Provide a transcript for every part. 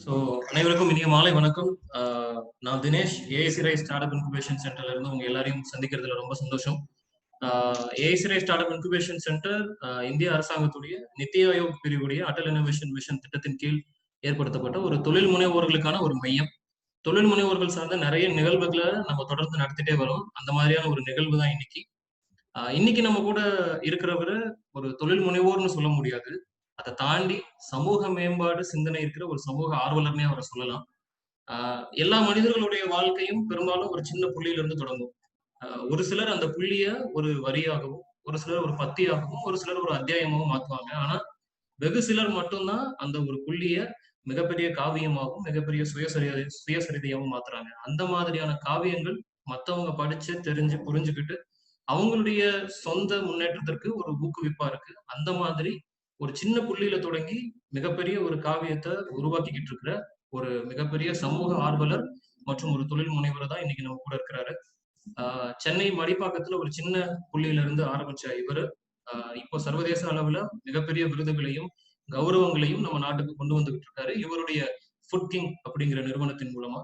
So அனைவருக்கும் இனிய மாலை வணக்கம். நான் Dinesh, AIC rice startup incubation சென்டர்ல இருந்து உங்க எல்லாரையும் சந்திக்கிறதுல ரொம்ப சந்தோஷம். AIC rice startup incubation centre இந்திய அரசாங்கத்துடைய நித்தி ஆயோக் பிரிவுடைய அடல் இனோவேஷன் மிஷன் திட்டத்தின் கீழ் ஏற்படுத்தப்பட்ட ஒரு தொழில் முனைவோர்களுக்கான ஒரு மையம். தொழில் முனைவோர்கள் சார்ந்த நிறைய நிகழ்வுகளை நம்ம தொடர்ந்து நடத்திட்டே வரோம். அந்த மாதிரியான ஒரு நிகழ்வு தான் இன்னைக்கு. இன்னைக்கு நம்ம கூட இருக்கிறவரு ஒரு தொழில் முனைவோர்னு சொல்ல முடியாது. அதை தாண்டி சமூக மேம்பாடு சிந்தனை இருக்கிற ஒரு சமூக ஆர்வலர்னே அவரை சொல்லலாம். எல்லா மனிதர்களுடைய வாழ்க்கையும் பெரும்பாலும் ஒரு சின்ன புள்ளியில இருந்து தொடங்கும். ஒரு சிலர் அந்த புள்ளிய ஒரு வரியாகவும், ஒரு சிலர் ஒரு பத்தியாகவும், ஒரு சிலர் ஒரு அத்தியாயமாகவும் மாத்துவாங்க. ஆனா வெகு சிலர் மட்டும்தான் அந்த ஒரு புள்ளிய மிகப்பெரிய காவியமாகவும், மிகப்பெரிய சுயசரிதையாகவும் மாத்துறாங்க. அந்த மாதிரியான காவியங்கள் மத்தவங்க படிச்சு தெரிஞ்சு புரிஞ்சுக்கிட்டு அவங்களுடைய சொந்த முன்னேற்றத்திற்கு ஒரு ஊக்குவிப்பா இருக்கு. அந்த மாதிரி ஒரு சின்ன புள்ளியில தொடங்கி மிகப்பெரிய ஒரு காவியத்தை உருவாக்கிக்கிட்டு இருக்கிற ஒரு மிகப்பெரிய சமூக ஆர்வலர் மற்றும் ஒரு தொழில் முனைவர் தான் இன்னைக்கு நம்ம கூட இருக்கிறாரு. சென்னை மடிப்பாக்கத்துல ஒரு சின்ன புள்ளியில இருந்து ஆரம்பிச்ச இவரு இப்போ சர்வதேச அளவுல மிகப்பெரிய விருதுகளையும் கௌரவங்களையும் நம்ம நாட்டுக்கு கொண்டு வந்துகிட்டு இருக்காரு. இவருடைய ஃபுட் கிங் அப்படிங்கிற நிறுவனத்தின் மூலமா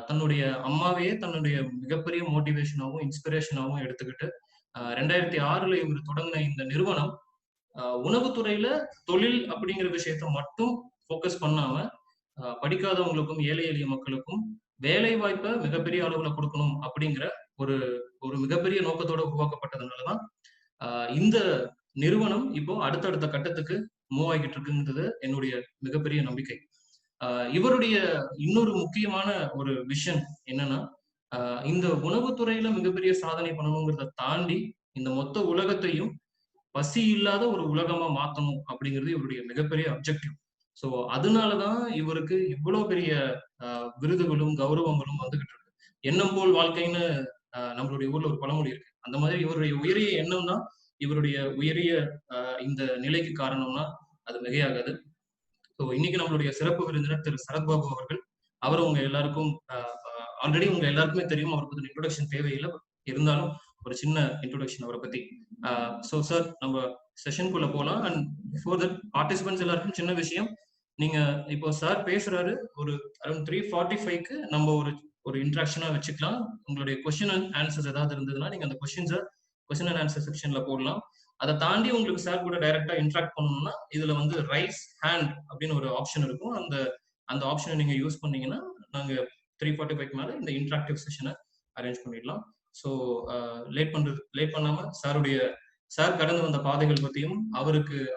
தன்னுடைய அம்மாவையே தன்னுடைய மிகப்பெரிய மோட்டிவேஷனாகவும் இன்ஸ்பிரேஷனாகவும் எடுத்துக்கிட்டு 2006 இவர் தொடங்கின இந்த நிறுவனம் உணவுத்துறையில தொழில் அப்படிங்கிற விஷயத்த மட்டும் ஃபோக்கஸ் பண்ணாம படிக்காதவங்களுக்கும் ஏழை எளிய மக்களுக்கும் வேலை வாய்ப்பை மிகப்பெரிய அளவுல கொடுக்கணும் அப்படிங்கிற ஒரு ஒரு மிகப்பெரிய நோக்கத்தோட உருவாக்கப்பட்டதுனாலதான் இந்த நிறுவனம் இப்போ அடுத்தடுத்த கட்டத்துக்கு மூவ் ஆகிட்டு இருக்குன்றது என்னுடைய மிகப்பெரிய நம்பிக்கை. இவருடைய இன்னொரு முக்கியமான ஒரு விஷன் என்னன்னா இந்த உணவுத்துறையில மிகப்பெரிய சாதனை பண்ணணுங்கிறத தாண்டி இந்த மொத்த உலகத்தையும் பசி இல்லாத ஒரு உலகமா மாத்தணும் அப்படிங்கிறது இவருடைய மிகப்பெரிய அப்ஜெக்டிவ். சோ அதனாலதான் இவருக்கு இவ்வளவு பெரிய விருதுகளும் கௌரவங்களும் வந்துகிட்டு இருக்கு. எண்ணம் போல் வாழ்க்கைன்னு நம்மளுடைய ஊர்ல ஒரு பழமொழி இருக்கு. அந்த மாதிரி இவருடைய உயரிய எண்ணம் தான் இவருடைய உயரிய இந்த நிலைக்கு காரணம்னா அது மிகையாகாது. ஸோ இன்னைக்கு நம்மளுடைய சிறப்பு விருந்தினர் திரு சரத்பாபு அவர்கள். அவர் உங்க எல்லாருக்கும் ஆல்ரெடி உங்க எல்லாருக்குமே தெரியும். அவரை பத்தி இன்ட்ரோடக்ஷன் தேவையில்லை. இருந்தாலும் ஒரு சின்ன இன்ட்ரோடக்ஷன் அவரை பத்தி. ஸோ சார் நம்ம செஷனுக்குள்ள போகலாம். அண்ட் பிஃபோர் தட் பார்ட்டிசிபென்ட்ஸ் எல்லாருக்கும் சின்ன விஷயம். நீங்க இப்போ சார் பேசுறாரு ஒரு அரௌண்ட் 3:45க்கு நம்ம ஒரு இன்ட்ராக்ஷனா வச்சுக்கலாம். உங்களுடைய கொஸ்டின் அண்ட் ஆன்சர்ஸ் ஏதாவது இருந்ததுன்னா நீங்க அந்த கொஸ்டின் அண்ட் ஆன்சர் செக்ஷன்ல போடலாம். அதை தாண்டி உங்களுக்கு சார் கூட டைரக்டா இன்ட்ராக்ட் பண்ணணும்னா இதுல வந்து ரைஸ் ஹேண்ட் அப்படின்னு ஒரு ஆப்ஷன் இருக்கும். அந்த ஆப்ஷனை நீங்க யூஸ் பண்ணீங்கன்னா நாங்க 3:45 மேல இந்த இன்ட்ராக்டிவ் செஷனை அரேஞ்ச் பண்ணிடலாம். ஸோ லேட் பண்ணாம சார் கடந்து வந்த பாதைகள் பத்தியும்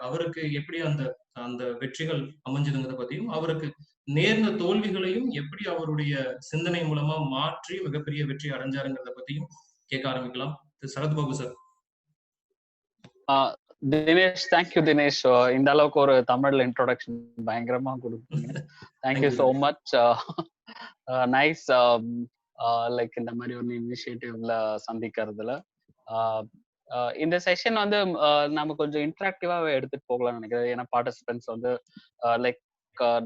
அவருக்கு எப்படி அந்த வெற்றிகள் அமைஞ்சதுங்கிறத பத்தியும் அவருக்கு நேர்ந்த தோல்விகளையும் எப்படி அவருடைய சிந்தனை மூலமா மாற்றி மிகப்பெரிய வெற்றி அடைஞ்சாருங்கிறத பத்தியும் கேட்க ஆரம்பிக்கலாம். சரத்பாபு சார். தினேஷ், தேங்க்யூ தினேஷ். இந்த அளவுக்கு ஒரு தமிழ்ல இன்ட்ரோடக்ஷன் பயங்கரமா கொடுத்தீங்க. Thank you so much. Nice. Like இந்த மாதிரி ஒரு இனிஷியேட்டிவ்ல சந்திக்கிறதுல இந்த செஷன் வந்து நம்ம கொஞ்சம் இன்ட்ராக்டிவாவே எடுத்துட்டு போகலாம்னு நினைக்கிறேன். ஏன்னா பார்ட்டிசிபென்ட்ஸ் வந்து லைக்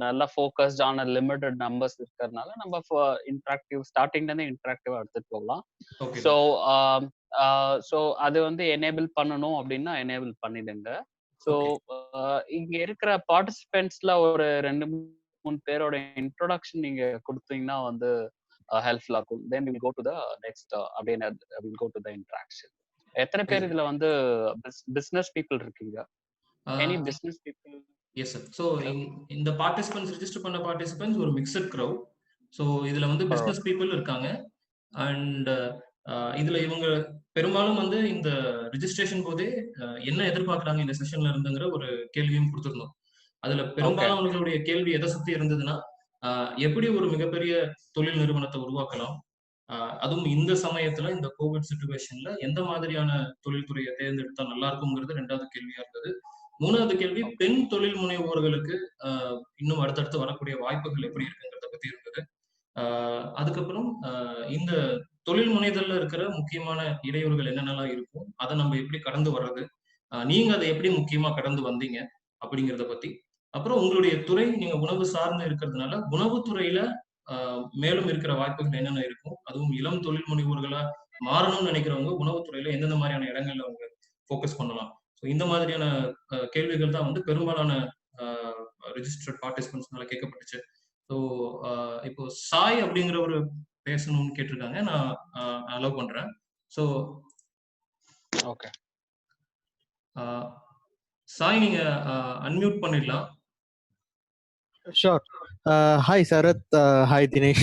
நல்லா ஃபோக்கஸ்டான லிமிட்டட் நம்பர்ஸ் இருக்கிறதுனால நம்ம இன்ட்ராக்டிவ் ஸ்டார்டிங்ல இருந்து இன்ட்ராக்டிவா எடுத்துட்டு போகலாம். ஸோ அது வந்து எனேபிள் பண்ணணும் அப்படின்னா எனேபிள் பண்ணிடுங்க. ஸோ இங்க இருக்கிற பார்ட்டிசிபென்ட்ஸ்ல ஒரு 2-3 பேரோட இன்ட்ரோடக்ஷன் நீங்க கொடுத்தீங்கன்னா வந்து ஹெல்ப்ஃபுல்லா இருக்கும். Then will go to the next அப்படின்னு will go to the interaction. எத்தனை பேர் இதுல வந்து பிசினஸ் பீப்புள் இருக்கீங்க? Any business people? Yes sir. So இந்த பார்ட்டிசிபென்ட்ஸ் ரெஜிஸ்டர் பண்ண பார்ட்டிசிபென்ட்ஸ் ஒரு மிக்சட் க்ரௌட். ஸோ இதுல வந்து பிசினஸ் பீப்புள் இருக்காங்க. அண்ட் இதுல இவங்க பெரும்பாலும் வந்து இந்த ரிஜிஸ்ட்ரேஷன் போதே என்ன எதிர்பார்க்கறாங்க இந்த செஷன்ல இருந்துங்கிற ஒரு கேள்வியும் கொடுத்துருந்தோம். அதுல பெரும்பாலும் அவங்களுடைய கேள்வி எதை சுத்தி இருந்ததுன்னா எப்படி ஒரு மிகப்பெரிய தொழில் நிறுவனத்தை உருவாக்கலாம், அதுவும் இந்த சமயத்துல இந்த கோவிட் சிச்சுவேஷன்ல எந்த மாதிரியான தொழில்துறையை தேர்ந்தெடுத்தா நல்லா இருக்குங்கிறது 2வது கேள்வியா இருந்தது. 3வது கேள்வி பெண் தொழில் முனைவோர்களுக்கு இன்னும் அடுத்தடுத்து வரக்கூடிய வாய்ப்புகள் எப்படி இருக்குங்கிறத பத்தி இருந்தது. அதுக்கப்புறம் இந்த தொழில் முனைதல்ல இருக்கிற முக்கியமான இடையூறுகள் என்னென்னலாம் இருக்கும், அதை நம்ம எப்படி கடந்து வர்றது, நீங்க அதை எப்படி முக்கியமா கடந்து வந்தீங்க அப்படிங்கிறத பத்தி. அப்புறம் உங்களுடைய துறை நீங்க உணவு சார்ந்து இருக்கிறதுனால உணவுத்துறையில மேலும் இருக்கிற வாய்ப்புகள் என்னென்ன இருக்கும், அதுவும் இளம் தொழில் முனைவோர்களா மாறணும்னு நினைக்கிறவங்க உணவுத்துறையில எந்தெந்த மாதிரியான இடங்கள்ல அவங்க ஃபோக்கஸ் பண்ணலாம். ஸோ இந்த மாதிரியான கேள்விகள் தான் வந்து பெரும்பாலான ரிஜிஸ்டர்ட் பார்ட்டிசிபென்ட்ஸ்னால கேட்கப்பட்டுச்சு. ஸோ இப்போ சாய் அப்படிங்கிற ஒரு பேசணும்னு கேட்டிருக்காங்க. நான் அலோவ் பண்றேன். So okay. சாய் நீங்க அன்மியூட் பண்ணிடலாம். Sure. Hi, Sarath. Hi, Dinesh.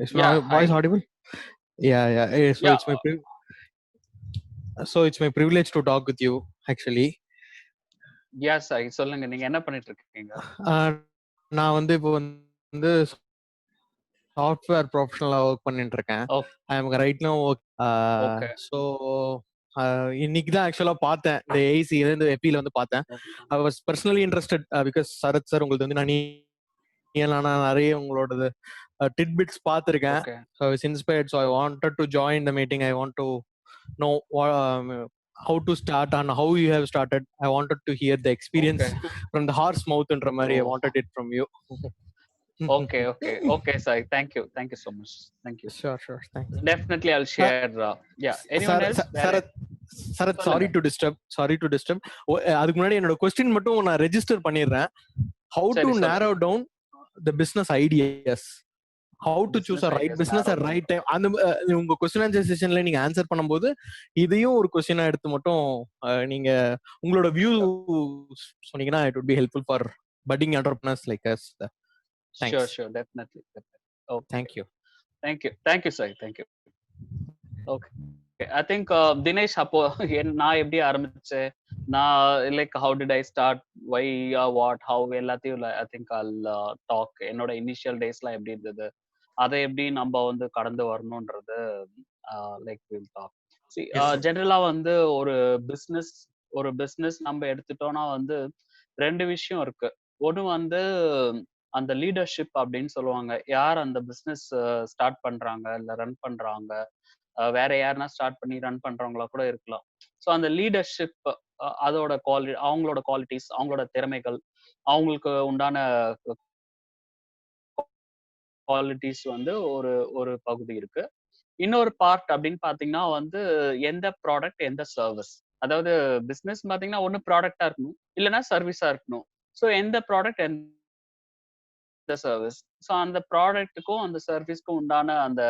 Is my Yeah, voice hi. audible? Yeah. So Yeah. it's my privilege to talk with you, actually. Yes, Sai சொல்லுங்க, நீங்க என்ன பண்ணிட்டு இருக்கீங்க? நான் வந்து இப்போ வந்து சாஃப்ட்வேர் ப்ரொஃபஷனலா ஒர்க் பண்ணிட்டு இருக்கேன். I am right now work. Okay. So இன்னைக்கு தான் ஆக்சுவலா பார்த்தேன், இந்த ஏசி இந்த எப்பில வந்து பார்த்தேன். I was personally interested because Sarath sir உங்களுக்கு வந்து நான் நிறைய உங்களோட tidbits பார்த்திருக்கேன். Okay. So I was inspired, so I wanted to join the meeting. I want to know how to start and how you have started. I wanted to hear the experience from the horse mouth and I wanted it from you. Okay, Sai. Thank you so much. Thank you. Sure. Thank you. Definitely I'll share. Yeah. Anyone else? Sarath, sorry to disturb. அதுக்கு முன்னாடி என்னோட question மட்டும் நான் register பண்ணிடுறேன். How to narrow down the business ideas? How to choose a right business at right time? அந்த உங்க question answer செஷன்ல நீங்க answer பண்ணும்போது இதையும் ஒரு क्वेश्चन எடுத்து மட்டும் நீங்க உங்களோட வியூ சொன்னீங்கன்னா it would be helpful for budding entrepreneurs like us. Thanks. Sure, definitely. Okay. Thank you, Sai. Thank you. Okay. I think Dinesh, அப்போ நான் எப்படி ஆரம்பிச்சேன், நான் like how did I start, why, what, how, எல்லாத்தையும் I think I'll talk. என்னோட initial டேஸ்லாம் எப்படி இருந்தது, அதை எப்படி நம்ம வந்து கடந்து வரணும்ன்றது லைக் வில் டாக். ஜெனரலா வந்து ஒரு பிஸ்னஸ் நம்ம எடுத்துட்டோம்னா வந்து ரெண்டு விஷயம் இருக்கு. ஒன்று வந்து அந்த லீடர்ஷிப் அப்படின்னு சொல்லுவாங்க. யார் அந்த பிஸ்னஸ் ஸ்டார்ட் பண்றாங்க இல்ல ரன் பண்றாங்க, வேற யாருன்னா ஸ்டார்ட் பண்ணி ரன் பண்றவங்களா கூட இருக்கலாம். ஸோ அந்த லீடர்ஷிப், அதோட அவங்களோட குவாலிட்டிஸ், அவங்களோட திறமைகள், அவங்களுக்கு உண்டான குவாலிட்டிஸ் வந்து ஒரு பகுதி இருக்கு. இன்னொரு பார்ட் அப்படின்னு பாத்தீங்கன்னா வந்து எந்த ப்ராடக்ட் எந்த சர்வீஸ். அதாவது பிசினஸ் பாத்தீங்கன்னா ஒண்ணு ப்ராடக்டா இருக்கணும், இல்லைன்னா சர்வீஸா இருக்கணும். ஸோ எந்த ப்ராடக்ட் எந்த சர்வீஸ், ஸோ அந்த ப்ராடக்ட்டுக்கும் அந்த சர்வீஸ்க்கும் உண்டான அந்த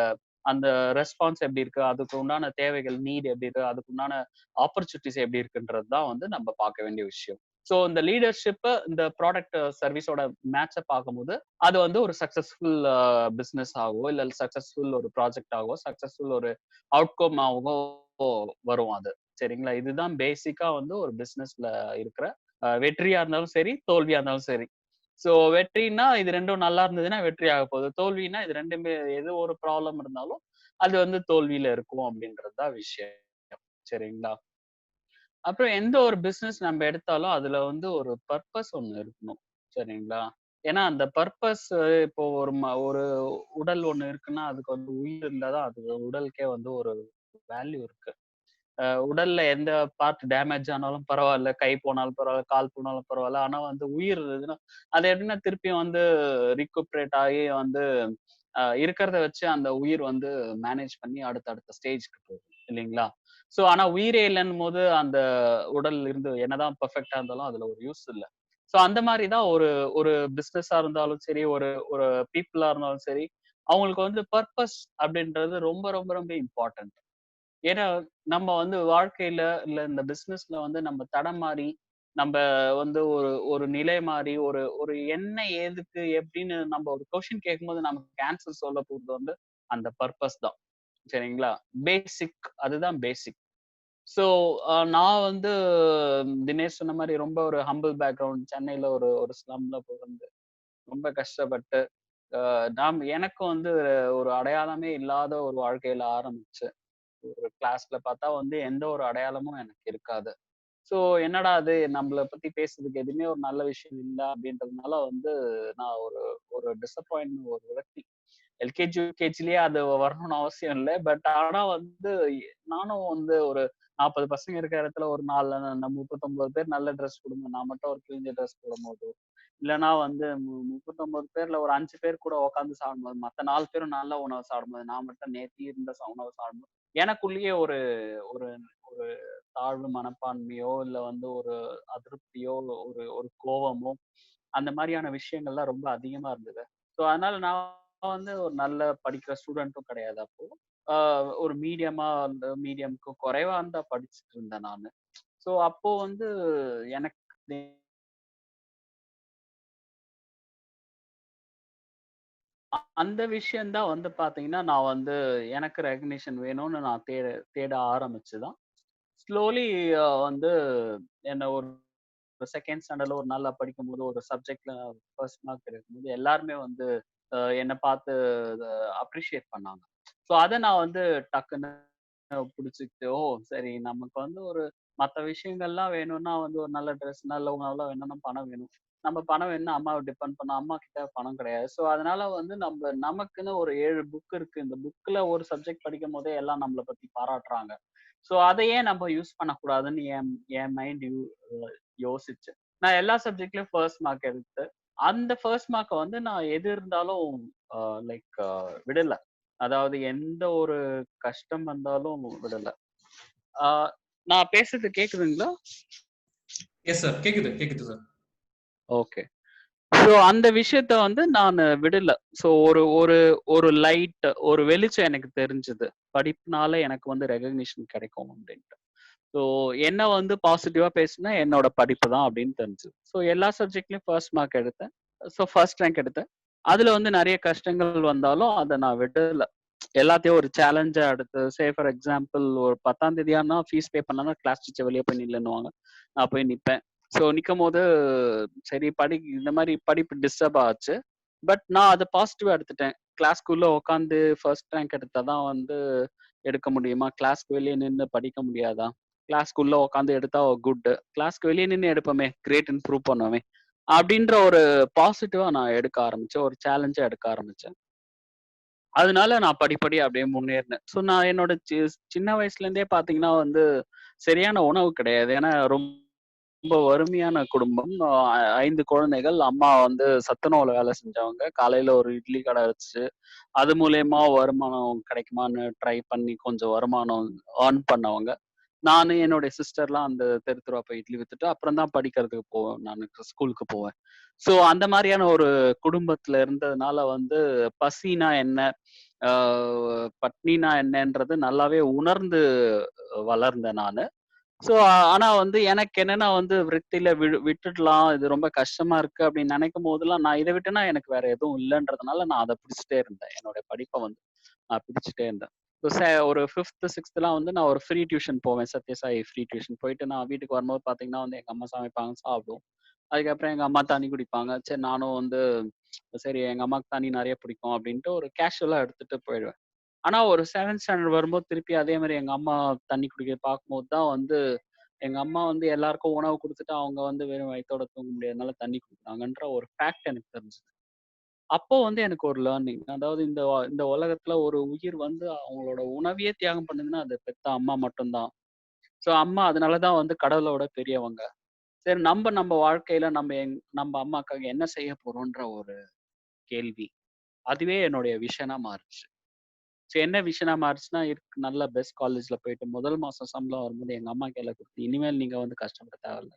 அந்த ரெஸ்பான்ஸ் எப்படி இருக்கு, அதுக்கு உண்டான தேவைகள் நீட் எப்படி இருக்கு, அதுக்கு உண்டான ஆப்பர்ச்சுனிட்டிஸ் எப்படி இருக்குன்றது தான் வந்து நம்ம பார்க்க வேண்டிய விஷயம். ஸோ இந்த லீடர்ஷிப் இந்த ப்ராடக்ட் சர்வீஸோட மேட்சை பார்க்கும்போது அது வந்து ஒரு சக்சஸ்ஃபுல் பிஸ்னஸ் ஆகவோ இல்லை சக்சஸ்ஃபுல் ஒரு ப்ராஜெக்ட் ஆகவோ சக்சஸ்ஃபுல் ஒரு அவுட்கம் ஆகவோ வரும் அது. சரிங்களா? இதுதான் பேசிக்கா வந்து ஒரு பிஸ்னஸ்ல இருக்கிற வெற்றியா இருந்தாலும் சரி, தோல்வியா இருந்தாலும் சரி. ஸோ வெற்றினா இது ரெண்டும் நல்லா இருந்ததுன்னா வெற்றி ஆக போகுது, தோல்வினா இது ரெண்டுமே எது ஒரு ப்ராப்ளம் இருந்தாலும் அது வந்து தோல்வியில இருக்கும் அப்படின்றது தான் விஷயம். சரிங்களா? அப்புறம் எந்த ஒரு பிசினஸ் நம்ம எடுத்தாலும் அதுல வந்து ஒரு பர்பஸ் ஒண்ணு இருக்கணும். சரிங்களா? ஏன்னா அந்த பர்பஸ், இப்போ ஒரு உடல் ஒண்ணு இருக்குன்னா அதுக்கு வந்து உயிர் இருந்தாதான் அது உடலுக்கே வந்து ஒரு வேல்யூ இருக்கு. உடல்ல எந்த பார்ட் டேமேஜ் ஆனாலும் பரவாயில்ல, கை போனாலும் பரவாயில்ல, கால் போனாலும் பரவாயில்ல, ஆனா வந்து உயிர் இருந்ததுன்னா அது எப்படின்னா திருப்பியும் வந்து ரிகூப்ரேட் ஆகி வந்து இருக்கிறத வச்சு அந்த உயிர் வந்து மேனேஜ் பண்ணி அடுத்த ஸ்டேஜ்க்கு போகும் இல்லைங்களா? ஸோ ஆனா உயிரே இல்லைன்னும் போது அந்த உடல் இருந்து என்னதான் பெர்ஃபெக்டா இருந்தாலும் அதுல ஒரு யூஸ் இல்லை. ஸோ அந்த மாதிரி தான் ஒரு ஒரு பிஸ்னஸா இருந்தாலும் சரி, ஒரு ஒரு பீப்புளா இருந்தாலும் சரி, அவங்களுக்கு வந்து பர்பஸ் அப்படின்றது ரொம்ப ரொம்ப ரொம்ப இம்பார்ட்டன்ட். ஏன்னா நம்ம வந்து வாழ்க்கையில இல்ல இந்த பிசினஸ்ல வந்து நம்ம தடம் மாறி நம்ம வந்து ஒரு ஒரு நிலை மாறி ஒரு ஒரு என்ன ஏதுக்கு எப்படின்னு நம்ம ஒரு கொஸ்டின் கேட்கும்போது நமக்கு ஆன்சர் சொல்ல போறது வந்து அந்த பர்பஸ் தான். சரிங்களா? பேசிக், அதுதான் பேசிக். ஸோ நான் வந்து தினேஷ் சொன்ன மாதிரி ரொம்ப ஒரு ஹம்பிள் பேக்ரவுண்ட், சென்னையில ஒரு ஒரு ஸ்லம்ல பிறந்து ரொம்ப கஷ்டப்பட்டு எனக்கும் வந்து ஒரு அடையாளமே இல்லாத ஒரு வாழ்க்கையில ஆரம்பிச்சு ஒரு கிளாஸ்ல பார்த்தா வந்து எந்த ஒரு அடையாளமும் எனக்கு இருக்காது. ஸோ என்னடா அது நம்மள பத்தி பேசுறதுக்கு எதுவுமே ஒரு நல்ல விஷயம் இல்லை அப்படின்றதுனால வந்து நான் ஒரு ஒரு டிசப்பாயின்ட், ஒரு விரக்தி. எல்கேஜி யூகேஜிலேயே அது வரணும்னு அவசியம் இல்லை. பட் ஆனா வந்து நானும் வந்து ஒரு 40 பசங்க இருக்கிற இடத்துல ஒரு 39 பேர் நல்ல ட்ரெஸ் போடுங்க, நான் மட்டும் ஒரு கிழிஞ்ச ட்ரெஸ் போடும் போது, இல்லைன்னா வந்து 39 பேர்ல ஒரு 5 பேர் கூட உட்காந்து சாப்பிடும்போது, மற்ற 4 பேரும் நல்ல உணவு சாப்பிடும்போது, நான் மட்டும் நேத்தி இருந்த உணவு சாப்பிடும்போது எனக்குள்ளேயே ஒரு ஒரு ஒரு தாழ்வு மனப்பான்மையோ இல்ல வந்து ஒரு அதிருப்தியோ ஒரு ஒரு கோவமோ அந்த மாதிரியான விஷயங்கள்லாம் ரொம்ப அதிகமா இருந்தது. ஸோ அதனால நான் வந்து ஒரு நல்ல படிக்கிற ஸ்டூடெண்ட்டும் கிடையாது அப்போ. ஒரு மீடியம்க்கு குறைவா தான் படிச்சுட்டு இருந்தேன் நானு. ஸோ அப்போ வந்து எனக்கு அந்த விஷயம் தான் வந்து பார்த்தீங்கன்னா, நான் வந்து எனக்கு ரெகக்னிஷன் வேணும்னு நான் தேட ஆரம்பிச்சுதான். ஸ்லோலி வந்து என்ன ஒரு செகண்ட் ஸ்டாண்டர்ட்ல ஒரு நல்லா படிக்கும்போது, ஒரு சப்ஜெக்ட்ல ஃபர்ஸ்ட் மார்க் எடுக்கும்போது, எல்லாருமே வந்து என்ன பார்த்து அப்ரிஷியேட் பண்ணாங்க. ஸோ அத நான் வந்து டக்குன்னு புடிச்சுக்கிட்டு, ஓ! சரி நமக்கு வந்து ஒரு மத்த விஷயங்கள்லாம் வேணும்னா வந்து ஒரு நல்ல ட்ரெஸ், நல்ல உணவுலாம் வேணும்னா பணம் வேணும். நம்ம பணம் வேணும்னா அம்மாவ டிபெண்ட் பண்ணோம். அம்மா கிட்ட பணம் கிடையாது. ஸோ அதனால வந்து நமக்குன்னு ஒரு 7 புக் இருக்கு. இந்த புக்ல ஒரு சப்ஜெக்ட் படிக்கும்போதே எல்லாம் நம்மள பத்தி பாராட்டுறாங்க. ஸோ அத ஏன் நம்ம யூஸ் பண்ணக்கூடாதுன்னு என் என் மைண்ட் யோசிச்சு, நான் எல்லா சப்ஜெக்ட்லயும் ஃபர்ஸ்ட் மார்க் எடுத்து, அந்த ஃபர்ஸ்ட் மார்க்க வந்து நான் எது இருந்தாலும் அ லைக் விடல. அதாவது எந்த ஒரு கஷ்டம் வந்தாலும் விடல. ஆ நான் பேசுறது கேக்குதுங்களா? Yes sir. கேக்குது, கேக்குது சார். ஓகே. ஸோ அந்த விஷயத்த வந்து நானு விடல. ஸோ ஒரு ஒரு ஒரு லைட், ஒரு வெளிச்சம் எனக்கு தெரிஞ்சது. படிப்புனால எனக்கு வந்து ரெகக்னிஷன் கிடைக்கும் அப்டின்ட்டு. ஸோ என்ன வந்து பாசிட்டிவா பேசுனா என்னோட படிப்பு தான் அப்படின்னு தெரிஞ்சது. ஸோ எல்லா சப்ஜெக்ட்லயும் ஃபர்ஸ்ட் மார்க் எடுத்தேன். ஸோ ஃபர்ஸ்ட் ரேங்க் எடுத்தேன். அதுல வந்து நெறைய கஷ்டங்கள் வந்தாலும் அத நான் விடல. எல்லாத்தையும் ஒரு சேலஞ்சா எடுத்து ஃபார் எக்ஸாம்பிள் ஒரு 10ஆம் தேதியானா ஃபீஸ் பே பண்ணலன்னா கிளாஸ் டீச்சர் வெளிய போய் நில்லுன்னுவாங்க. நான் போய் நிப்பேன். ஸோ நிக்கும்போது சரி இந்த மாரி படிப்பு டிஸ்டர்ப் ஆச்சு. பட் நான் அத பாசிட்டிவா எடுத்துட்டேன். கிளாஸ்க்குள்ள உட்காந்து ஃபர்ஸ்ட் ரேங்க் எடுத்தா தான் வந்து எடுக்க முடியுமா? கிளாஸ்க்கு வெளிய நின்னு படிக்க முடியாதா? கிளாஸ்க்குள்ள உட்காந்து எடுத்தா குட். கிளாஸ்க்கு வெளிய நின்னு எடுப்போமே, கிரேட்ன்னு ப்ரூவ் பண்ணுவோமே. அப்படின்ற ஒரு பாசிட்டிவா நான் எடுக்க ஆரம்பிச்சேன். ஒரு சேலஞ்சா எடுக்க ஆரம்பிச்சேன். அதனால நான் படிப்படியா அப்படியே முன்னேறினேன். ஸோ நான் என்னோட சின்ன வயசுல இருந்தே பார்த்தீங்கன்னா வந்து, சரியான உணவு கிடையாது. ஏன்னா ரொம்ப வறுமையான குடும்பம். 5 குழந்தைகள். அம்மா வந்து சத்துணவுல வேலை செஞ்சவங்க. காலையில ஒரு இட்லி கடை வச்சு, அது மூலியமா வருமானம் கிடைக்குமான்னு ட்ரை பண்ணி கொஞ்சம் வருமானம் ஏர்ன் பண்ணவங்க. நானு, என்னுடைய சிஸ்டர்லாம் அந்த தெருவா போய் இட்லி வித்துட்டு, அப்புறம் தான் படிக்கிறதுக்கு போவேன். நானு ஸ்கூலுக்கு போவேன். ஸோ அந்த மாரியான ஒரு குடும்பத்துல இருந்ததுனால வந்து, பசினா என்ன? ஆ பட்னினா என்னன்றது நல்லாவே உணர்ந்து வளர்ந்தேன் நானு. ஸோ ஆனா வந்து எனக்கு என்னன்னா வந்து விரக்தியில விட்டுடலாம். இது ரொம்ப கஷ்டமா இருக்கு அப்படின்னு நினைக்கும் போதெல்லாம், நான் இத விட்டேன்னா எனக்கு வேற எதுவும் இல்லன்றதுனால நான் அத பிடிச்சுட்டே இருந்தேன். என்னோட படிப்ப வந்து நான் பிடிச்சுட்டே இருந்தேன். ஸோ ஒரு 5த், 6த்லாம் வந்து நான் ஒரு ஃப்ரீ டியூஷன் போவேன். சத்யசாயி ஃப்ரீ டியூஷன் போயிட்டு நான் வீட்டுக்கு வரும்போது பார்த்தீங்கன்னா வந்து எங்க அம்மா சமைப்பாங்க, சாப்பிடுவோம். அதுக்கப்புறம் எங்க அம்மா தண்ணி குடிப்பாங்க. சரி நானும் வந்து சரி எங்க அம்மாவுக்கு தண்ணி நெறைய பிடிக்கும் அப்படின்ட்டு ஒரு கேஷுவலா எடுத்துட்டு போயிடுவேன். ஆனா ஒரு 7த் ஸ்டாண்டர்ட் வரும்போது திருப்பி அதே மாரி எங்க அம்மா தண்ணி குடிக்கிறத பார்க்கும்போது தான் வந்து, எங்க அம்மா வந்து எல்லாருக்கும் உணவு குடுத்துட்டு, அவங்க வந்து வெறும் வயித்தோட தூங்க முடியாதனால தண்ணி குடுக்குறாங்கன்ற ஒரு ஃபேக்ட் எனக்கு தெரிஞ்சது. அப்போ வந்து எனக்கு ஒரு லேர்னிங். அதாவது இந்த உலகத்துல ஒரு உயிர் வந்து அவங்களோட உணவையே தியாகம் பண்ணுதுன்னா, அது பெத்த அம்மா மட்டும் தான். ஸோ அம்மா அதனால தான் வந்து கடவுளோட பெரியவங்க. சரி நம்ம வாழ்க்கையில நம்ம அம்மாக்காக என்ன செய்ய போறோம்ன்ற ஒரு கேள்வி. அதுவே என்னுடைய விஷனா மாறுச்சு. சரி என்ன விஷயமா மாறுச்சுன்னா, நல்ல பெஸ்ட் காலேஜ்ல போயிட்டு முதல் மாசம் சம்பளம் வரும்போது எங்க அம்மா கையில குடுத்து, "இனிமேல் நீங்க வந்து கஷ்டப்பட தேவையில்ல.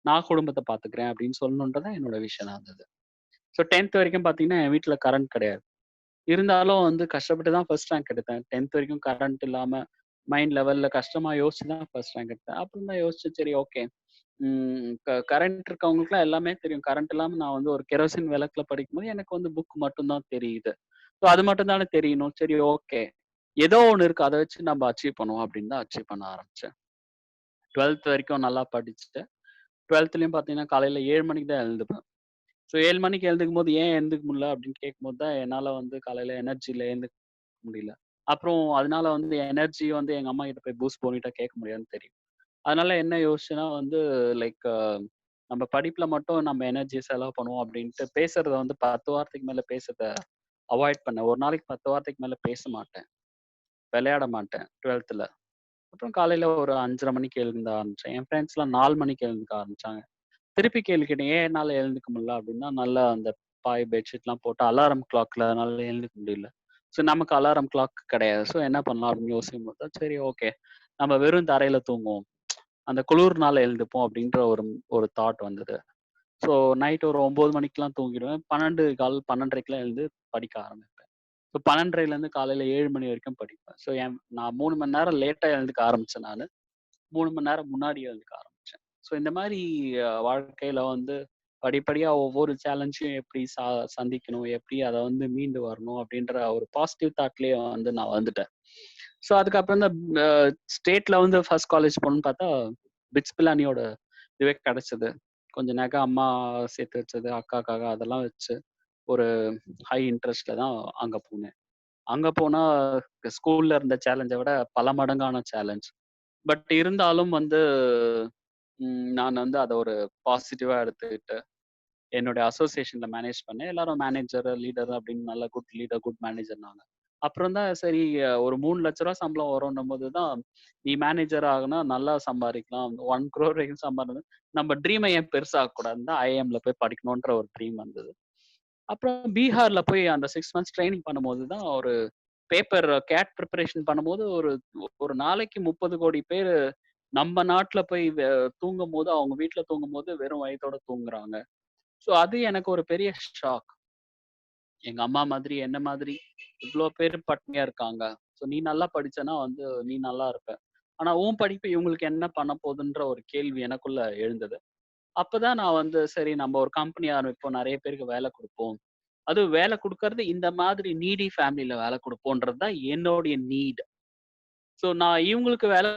நான் குடும்பத்த பார்த்துக்கிறேன்" அப்படின்னு சொல்லணுன்றது தான் என்னோட விஷனா இருந்தது. ஸோ 10த் வரைக்கும் பார்த்தீங்கன்னா, என் வீட்ல கரண்ட் கிடையாது. இருந்தாலும் வந்து கஷ்டப்பட்டு தான் ஃபர்ஸ்ட் ரேங்க் எடுத்தேன். 10த் வரைக்கும் கரண்ட் இல்லாம மைண்ட் லெவல்ல கஷ்டமா யோசிச்சு தான் ஃபர்ஸ்ட் ரேங்க் எடுத்தேன். அப்புறம் தான் யோசிச்சேன், சரி ஓகே. கரண்ட் இருக்கவங்களுக்குலாம் எல்லாமே தெரியும். கரண்ட் இல்லாம நான் வந்து ஒரு கெரோசின் விளக்குல படிக்கும்போது எனக்கு வந்து புக் மட்டும் தான் தெரியுது. ஸோ அது மட்டும் தானே தெரியணும். சரி ஓகே. ஏதோ ஒண்ணு இருக்கு. அத வச்சு நம்ம அச்சீவ் பண்ணுவோம் அப்படின்னு தான் அச்சீவ் பண்ண ஆரம்பிச்சேன். 12த் வரைக்கும் நல்லா படிச்சுட்டேன். 12த்லயும் பார்த்தீங்கன்னா, காலையில 7 மணிக்கு தான் எழுந்துப்பேன். ஸோ 7 மணிக்கு எழுந்துக்கும்போது ஏன் எழுந்துக்க முடியல அப்படின்னு கேட்கும்போது தான் என்னால வந்து காலையில எனர்ஜில எழுந்துக்க முடியல. அப்புறம் அதனால வந்து எனர்ஜி வந்து எங்க அம்மா கிட்ட போய் பூஸ்ட் போனிட்டா கேட்க முடியாதுன்னு தெரியும். அதனால என்ன யோசிச்சேன்னா வந்து லைக் நம்ம படிப்புல மட்டும் நம்ம எனர்ஜிய செலவு பண்ணுவோம் அப்படின்ட்டு பேசுறத வந்து 10 வார்த்தைக்கு மேல பேசுறத அவாய்ட் பண்ணேன். ஒரு நாளைக்கு 10 வார்த்தைக்கு மேல பேச மாட்டேன். விளையாட மாட்டேன் 12த்ல. அப்புறம் காலையில ஒரு 5:30 மணிக்கு எழுந்த ஆரம்பிச்சேன். என் ஃப்ரெண்ட்ஸ்லாம் 4 மணிக்கு எழுந்துக்க ஆரம்பிச்சாங்க. திருப்பி கேள்வி கேட்டேன். "ஏன் என்னால எழுந்துக்க முடியல?" அப்படின்னா, நல்லா அந்த பாய், பெட்ஷீட்லாம் போட்டு அலாரம் கிளாக்ல என்னால எழுந்துக்க முடியல. ஸோ நமக்கு அலாரம் கிளாக் கிடையாது. ஸோ என்ன பண்ணலாம் அப்படின்னு யோசிக்கும்போது தான், சரி ஓகே. நம்ம வெறும் தரையில தூங்குவோம். அந்த குளிர்னால எழுந்துப்போம் அப்படின்ற ஒரு ஒரு தாட் வந்தது. ஸோ நைட் ஒரு 9 மணிக்கெலாம் தூங்கிடுவேன். 12:15 எழுந்து படிக்க ஆரம்பிப்பேன். ஸோ 12:30லேருந்து காலையில 7 மணி வரைக்கும் படிப்பேன். ஸோ நான் 3 மணி நேரம் லேட்டா எழுந்துக்க ஆரம்பிச்சேன் நானு. 3 மணி நேரம் முன்னாடி எழுந்துக்க ஆரம்பிச்சேன். ஸோ இந்த மாரி வாழ்க்கையில வந்து படிப்படியா ஒவ்வொரு சேலஞ்சையும் எப்படி சந்திக்கணும், எப்படி அத வந்து மீண்டு வரணும் அப்படின்ற ஒரு பாசிட்டிவ் தாட்லயே வந்து நான் வந்துட்டேன். ஸோ அதுக்கப்புறம் தான் ஸ்டேட்ல வந்து ஃபர்ஸ்ட் காலேஜ் போகணும்னு பார்த்தா, பிட்ஸ் பிலானியோட இதுவே கிடைச்சது. கொஞ்சம் நகை அம்மா சேர்த்து வச்சது, அக்காக்காக அதெல்லாம் வச்சு ஒரு ஹை இன்ட்ரெஸ்ட்ல தான் அங்க போனேன். அங்க போனா ஸ்கூல்ல இருந்த சேலஞ்ச விட பல மடங்கான சேலஞ்ச். பட் இருந்தாலும் வந்து நான் வந்து அத ஒரு பாசிட்டிவா எடுத்துக்கிட்டு, என்னுடைய அசோசியேஷன்ல மேனேஜ் பண்ணேன். எல்லாரும் மேனேஜர், லீடர் அப்படின்னு நல்ல குட் லீடர், குட் மேனேஜர்னாங்க. அப்புறம் தான் சரி ஒரு ரூ. 3,00,000 சம்பளம் வரும்ன்னும்போது தான், நீ மேனேஜர் ஆகுனா நல்லா சம்பாரிக்கலாம். 1 crore வரைக்கும் சம்பாரிக்கலாம். நம்ம ட்ரீம ஏன் பெருசாக்கக்கூடாதுன்னு தான் ஐஐஎம்ல போய் படிக்கணுன்ற ஒரு ட்ரீம் வந்தது. அப்புறம் பீகார்ல போய் அந்த 6 மந்த்ஸ் ட்ரெய்னிங் பண்ணும்போது தான் ஒரு பேப்பர் கேட் பிரிப்பரேஷன் பண்ணும்போது ஒரு ஒரு நாளைக்கு 30 கோடி பேரு நம்ம நாட்டுல போய் தூங்கும்போது, அவங்க வீட்ல தூங்கும்போது வெறும் வயித்தோட தூங்குறாங்க. ஸோ அது எனக்கு ஒரு பெரிய ஷாக். எங்க அம்மா மாதிரி, என்ன மாதிரி இவ்ளோ பேரு பட்னியா இருக்காங்க. ஸோ நீ நல்லா படிச்சன்னா வந்து நீ நல்லா இருப்ப. ஆனா உன் படிப்பு இவங்களுக்கு என்ன பண்ண போதுன்ற ஒரு கேள்வி எனக்குள்ள எழுந்தது. அப்பதான் நான் வந்து சரி நம்ம ஒரு கம்பெனி ஆரம்பிப்போம். நெறைய பேருக்கு வேல குடுப்போம். அதுவும் வேல குடுக்கறது இந்த மாதிரி நீடி ஃபேமிலில வேல குடுப்போம்ன்றது தான் என்னுடைய நீட். ஸோ நான் இவங்களுக்கு வேல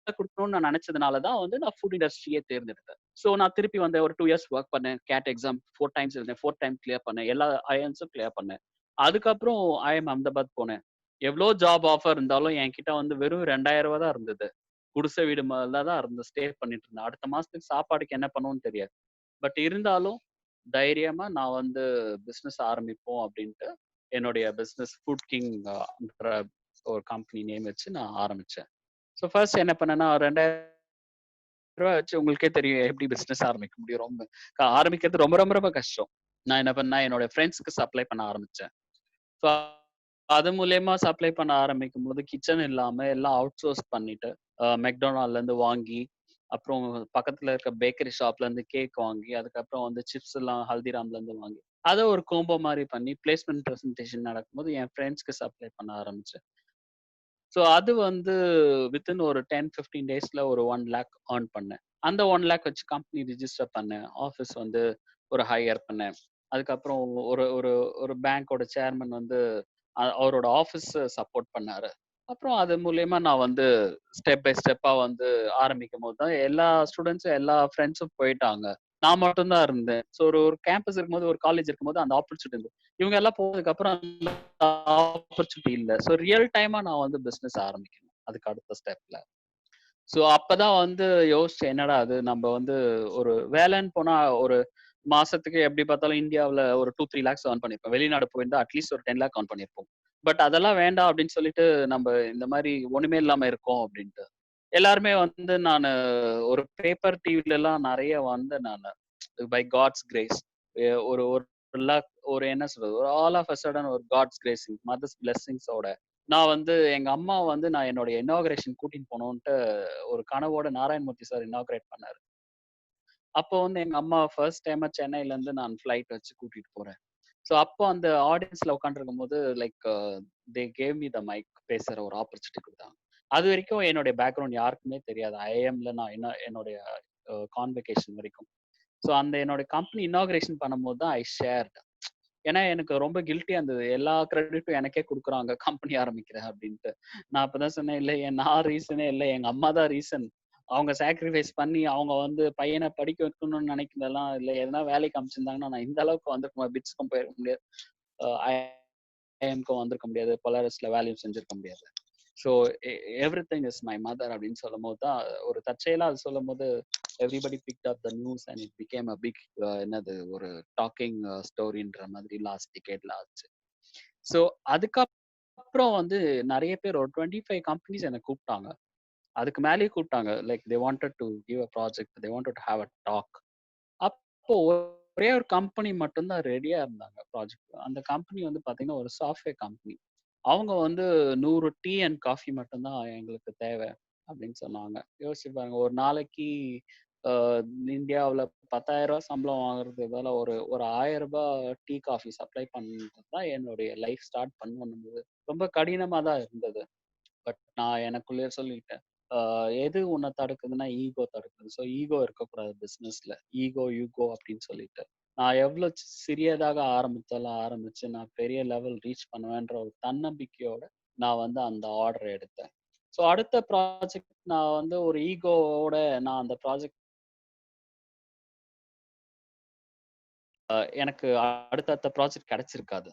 குடுக்கணும்னு நான் நெனச்சதுனால தான் வந்து நான் ஃபுட் இண்டஸ்ட்ரியே தேர்ந்தெடுத்தேன். ஸோ நான் திருப்பி வந்து ஒரு 2 இயர்ஸ் வொர்க் பண்ணேன். கேட் எக்ஸாம் 4 டைம்ஸ் எழுதினேன். 4 டைம் கிளியர் பண்ணேன். எல்லா ஐஎல்ஸும் கிளியர் பண்ணேன். அதுக்கப்புறம் ஐஎம் அஹமதாபாத் போனேன். எவ்ளோ ஜாப் ஆஃபர் இருந்தாலும் என்கிட்ட வந்து வெறும் ரூ. 2,000 தான் இருந்தது. குடிசை வீடு மாரில தான் இருந்து ஸ்டே பண்ணிட்டு இருந்தேன். அடுத்த மாசத்துக்கு சாப்பாடுக்கு என்ன பண்ணுவேன்னு தெரியாது. பட் இருந்தாலும் தைரியமா நான் வந்து பிசினஸ் ஆரம்பிப்போம் அப்டின்ட்டு, என்னுடைய பிசினஸ் ஃபுட் கிங் ன்ற ஒரு கம்பெனி நேம் வச்சு நான் ஆரம்பிச்சேன். ஸோ ஃபர்ஸ்ட் என்ன பண்ணேன்னா, ரூ. 2,000 வச்சு உங்களுக்கே தெரியும் எப்படி பிசினஸ் ஆரம்பிக்க முடியும். ஆரம்பிக்கிறது ரொம்ப ரொம்ப ரொம்ப கஷ்டம். நான் என்ன பண்ணேன், என்னோட ஃப்ரெண்ட்ஸ்க்கு சப்ளை பண்ண ஆரம்பிச்சேன். ஸோ அது மூலியமா சப்ளை பண்ண ஆரம்பிக்கும்போது, கிட்சன் இல்லாம எல்லாம் அவுட்சோர்ஸ் பண்ணிட்டு, மெக்டொனால்ட்லேருந்து வாங்கி, அப்புறம் பக்கத்துல இருக்க பேக்கரி ஷாப்லேருந்து கேக் வாங்கி, அதுக்கப்புறம் வந்து சிப்ஸ் எல்லாம் ஹல்திராம்லேருந்து வாங்கி, அத ஒரு கோம்போ மாரி பண்ணி பிளேஸ்மென்ட் பிரசன்டேஷன் நடக்கும்போது என் ஃப்ரெண்ட்ஸ்க்கு சப்ளை பண்ண ஆரம்பிச்சேன். ஸோ அது வந்து வித்தின் ஒரு 10, 15 டேஸ்ல ஒரு 1,00,000 ஏர்ன் பண்ணேன். அந்த 1,00,000 வச்சு கம்பெனி ரிஜிஸ்டர் பண்ணேன். ஆஃபீஸ் வந்து ஒரு ஹையர் பண்ணேன். அதுக்கப்புறம் ஒரு ஒரு ஒரு பேங்கோட சேர்மன் வந்து அவரோட ஆஃபீஸ சப்போர்ட் பண்ணாரு. அப்புறம் அது மூலியமா நான் வந்து ஸ்டெப் பை ஸ்டெப்பா வந்து ஆரம்பிக்கும்போது தான் எல்லா ஸ்டூடண்ட்ஸும் எல்லா ஃப்ரெண்ட்ஸும் போயிட்டாங்க. நான் மட்டும் தான் இருந்தேன். ஸோ ஒரு ஒரு கேம்பஸ் இருக்கும்போது, ஒரு காலேஜ் இருக்கும்போது அந்த ஆப்பர்ச்சுனிட்டி இருந்தது. இவங்க எல்லாம் போனதுக்கப்புறம் அந்த ஆப்பர்ச்சுனிட்டி இல்ல. ஸோ ரியல் டைமா நான் வந்து பிசினஸ் ஆரம்பிக்கணும். அதுக்கு அடுத்த ஸ்டெப்ல. ஸோ அப்பதான் வந்து யோசிச்சேன். என்னடா அது நம்ம வந்து ஒரு வேலைன்னு போனா ஒரு மாசத்துக்கு எப்படி பார்த்தாலும் இந்தியாவுல ஒரு 2, 3 லேக்ஸ் ஏர்ன் பண்ணியிருப்போம். வெளிநாடு போயிருந்தா அட்லீஸ்ட் ஒரு 10 லேக் ஏர்ன் பண்ணியிருப்போம். பட் அதெல்லாம் வேண்டாம் அப்படின்னு சொல்லிட்டு நம்ம இந்த மாரி ஒண்ணுமே இல்லாம இருக்கோம் அப்படின்ட்டு. எல்லாருமே வந்து நானு ஒரு பேப்பர் டிவிலலாம் நெறைய வந்தேன் நானு. By God's grace. ஒரு ஒரு லக் ஒரு என்ன சொல்றது? ஒரு ஆல் ஆஃப் அ சடன் ஒரு காட்ஸ் கிரேசிங், மதர்ஸ் பிளெஸ்ஸிங்ஸோட நான் வந்து எங்க அம்மா வந்து நான் என்னோட இனாகரேஷன் கூட்டின்னு போணுன்ட்டு ஒரு கனவோட நாராயணமூர்த்தி சார் இனாகரேட் பண்ணாரு. அப்போ வந்து எங்க அம்மா ஃபர்ஸ்ட் டைமா சென்னையிலேருந்து நான் ஃப்ளைட் வச்சு கூட்டிட்டு போறேன். ஸோ அப்போ அந்த ஆடியன்ஸ்ல உட்காந்துருக்கும்போது like they gave me the mic பேசுற ஒரு ஆப்பர்ச்சுனிட்டி குடுத்தாங்க. அதுவரைக்கும் என்னுடைய பேக்ரவுண்ட் யாருக்குமே தெரியாது. ஐஏஎம்ல நான் என்னுடைய கான்வகேஷன் வரைக்கும். ஸோ அந்த என்னோட கம்பெனி இனாகரேஷன் பண்ணும்போது தான் ஐ ஷேர்ட். ஏன்னா எனக்கு ரொம்ப கில்ட்டியா இருந்தது. எல்லா கிரெடிட்டும் எனக்கே குடுக்குறாங்க கம்பெனி ஆரம்பிக்கிறேன் அப்டின்ட்டு. நான் அப்பதான் சொன்னேன், இல்ல நான் ரீசனே இல்ல. எங்க அம்மா தான் ரீசன். அவங்க சாக்ரிஃபைஸ் பண்ணி அவங்க வந்து பையன படிக்க வைக்கணும்னு நெனைக்கிறதெல்லாம் இல்ல. எதனா வேலைக்கு அனுப்பிச்சிருந்தாங்கன்னா, நான் இந்த அளவுக்கு வந்திருக்க பிட்ஸ்க்கும் போயிருக்க முடியாது. ஐஎம்க்கும் வந்திருக்க முடியாது. பொலாரிஸ்ல வேலையும் செஞ்சிருக்க முடியாது. So everything is my mother அப்படின்னு சொல்லும்போது தான் ஒரு தற்செயலா அது சொல்லும்போது everybody picked up the news and it became a big என்னது ஒரு டாக்கிங் ஸ்டோரின்ற மாதிரி லாஸ்ட் டிகேட்ல ஆச்சு. ஸோ அதுக்கப்புறம் வந்து நிறைய பேர் ஒரு 25 கம்பெனிஸ் என்னை கூப்பிட்டாங்க. அதுக்கு மேலேயே கூப்பிட்டாங்க. Like they wanted to give a project, they wanted to have a talk. அப்போ ஒரே ஒரு கம்பெனி மட்டும்தான் ரெடியா இருந்தாங்க ப்ராஜெக்ட். அந்த கம்பெனி வந்து பாத்தீங்கன்னா ஒரு சாஃப்ட்வேர் கம்பெனி. அவங்க வந்து 100 டீ அண்ட் காஃபி மட்டும் தான் எங்களுக்கு தேவை அப்படின்னு சொன்னாங்க. யோசிச்சு பாருங்க. ஒரு நாளைக்கு இந்தியாவில் 10,000 சம்பளம் வாங்குறது போல ஒரு ஒரு 1000 டீ காஃபி சப்ளை பண்ணிட்டு தான் என்னுடைய லைஃப் ஸ்டார்ட் பண்ணும்போது ரொம்ப கடினமாக தான் இருந்தது. பட் நான் எனக்குள்ளேயே சொல்லிக்கிட்டேன். எது உன்னை தடுக்குதுன்னா ஈகோ தடுக்குது. ஸோ ஈகோ இருக்கக்கூடாது பிஸ்னஸ்ல. ஈகோ, யூகோ அப்படின்னு சொல்லிட்டு. நான் எவ்வளோ சிறியதாக ஆரம்பித்தாலும் ஆரம்பிச்சு நான் பெரிய லெவல் ரீச் பண்ணுவேன்ற ஒரு தன்னம்பிக்கையோட நான் வந்து அந்த ஆர்டர் எடுத்தேன். ஸோ அடுத்த ப்ராஜெக்ட் நான் வந்து ஒரு ஈகோவோட நான் அந்த ப்ராஜெக்ட் எனக்கு அடுத்தடுத்த ப்ராஜெக்ட் கிடைச்சிருக்காது.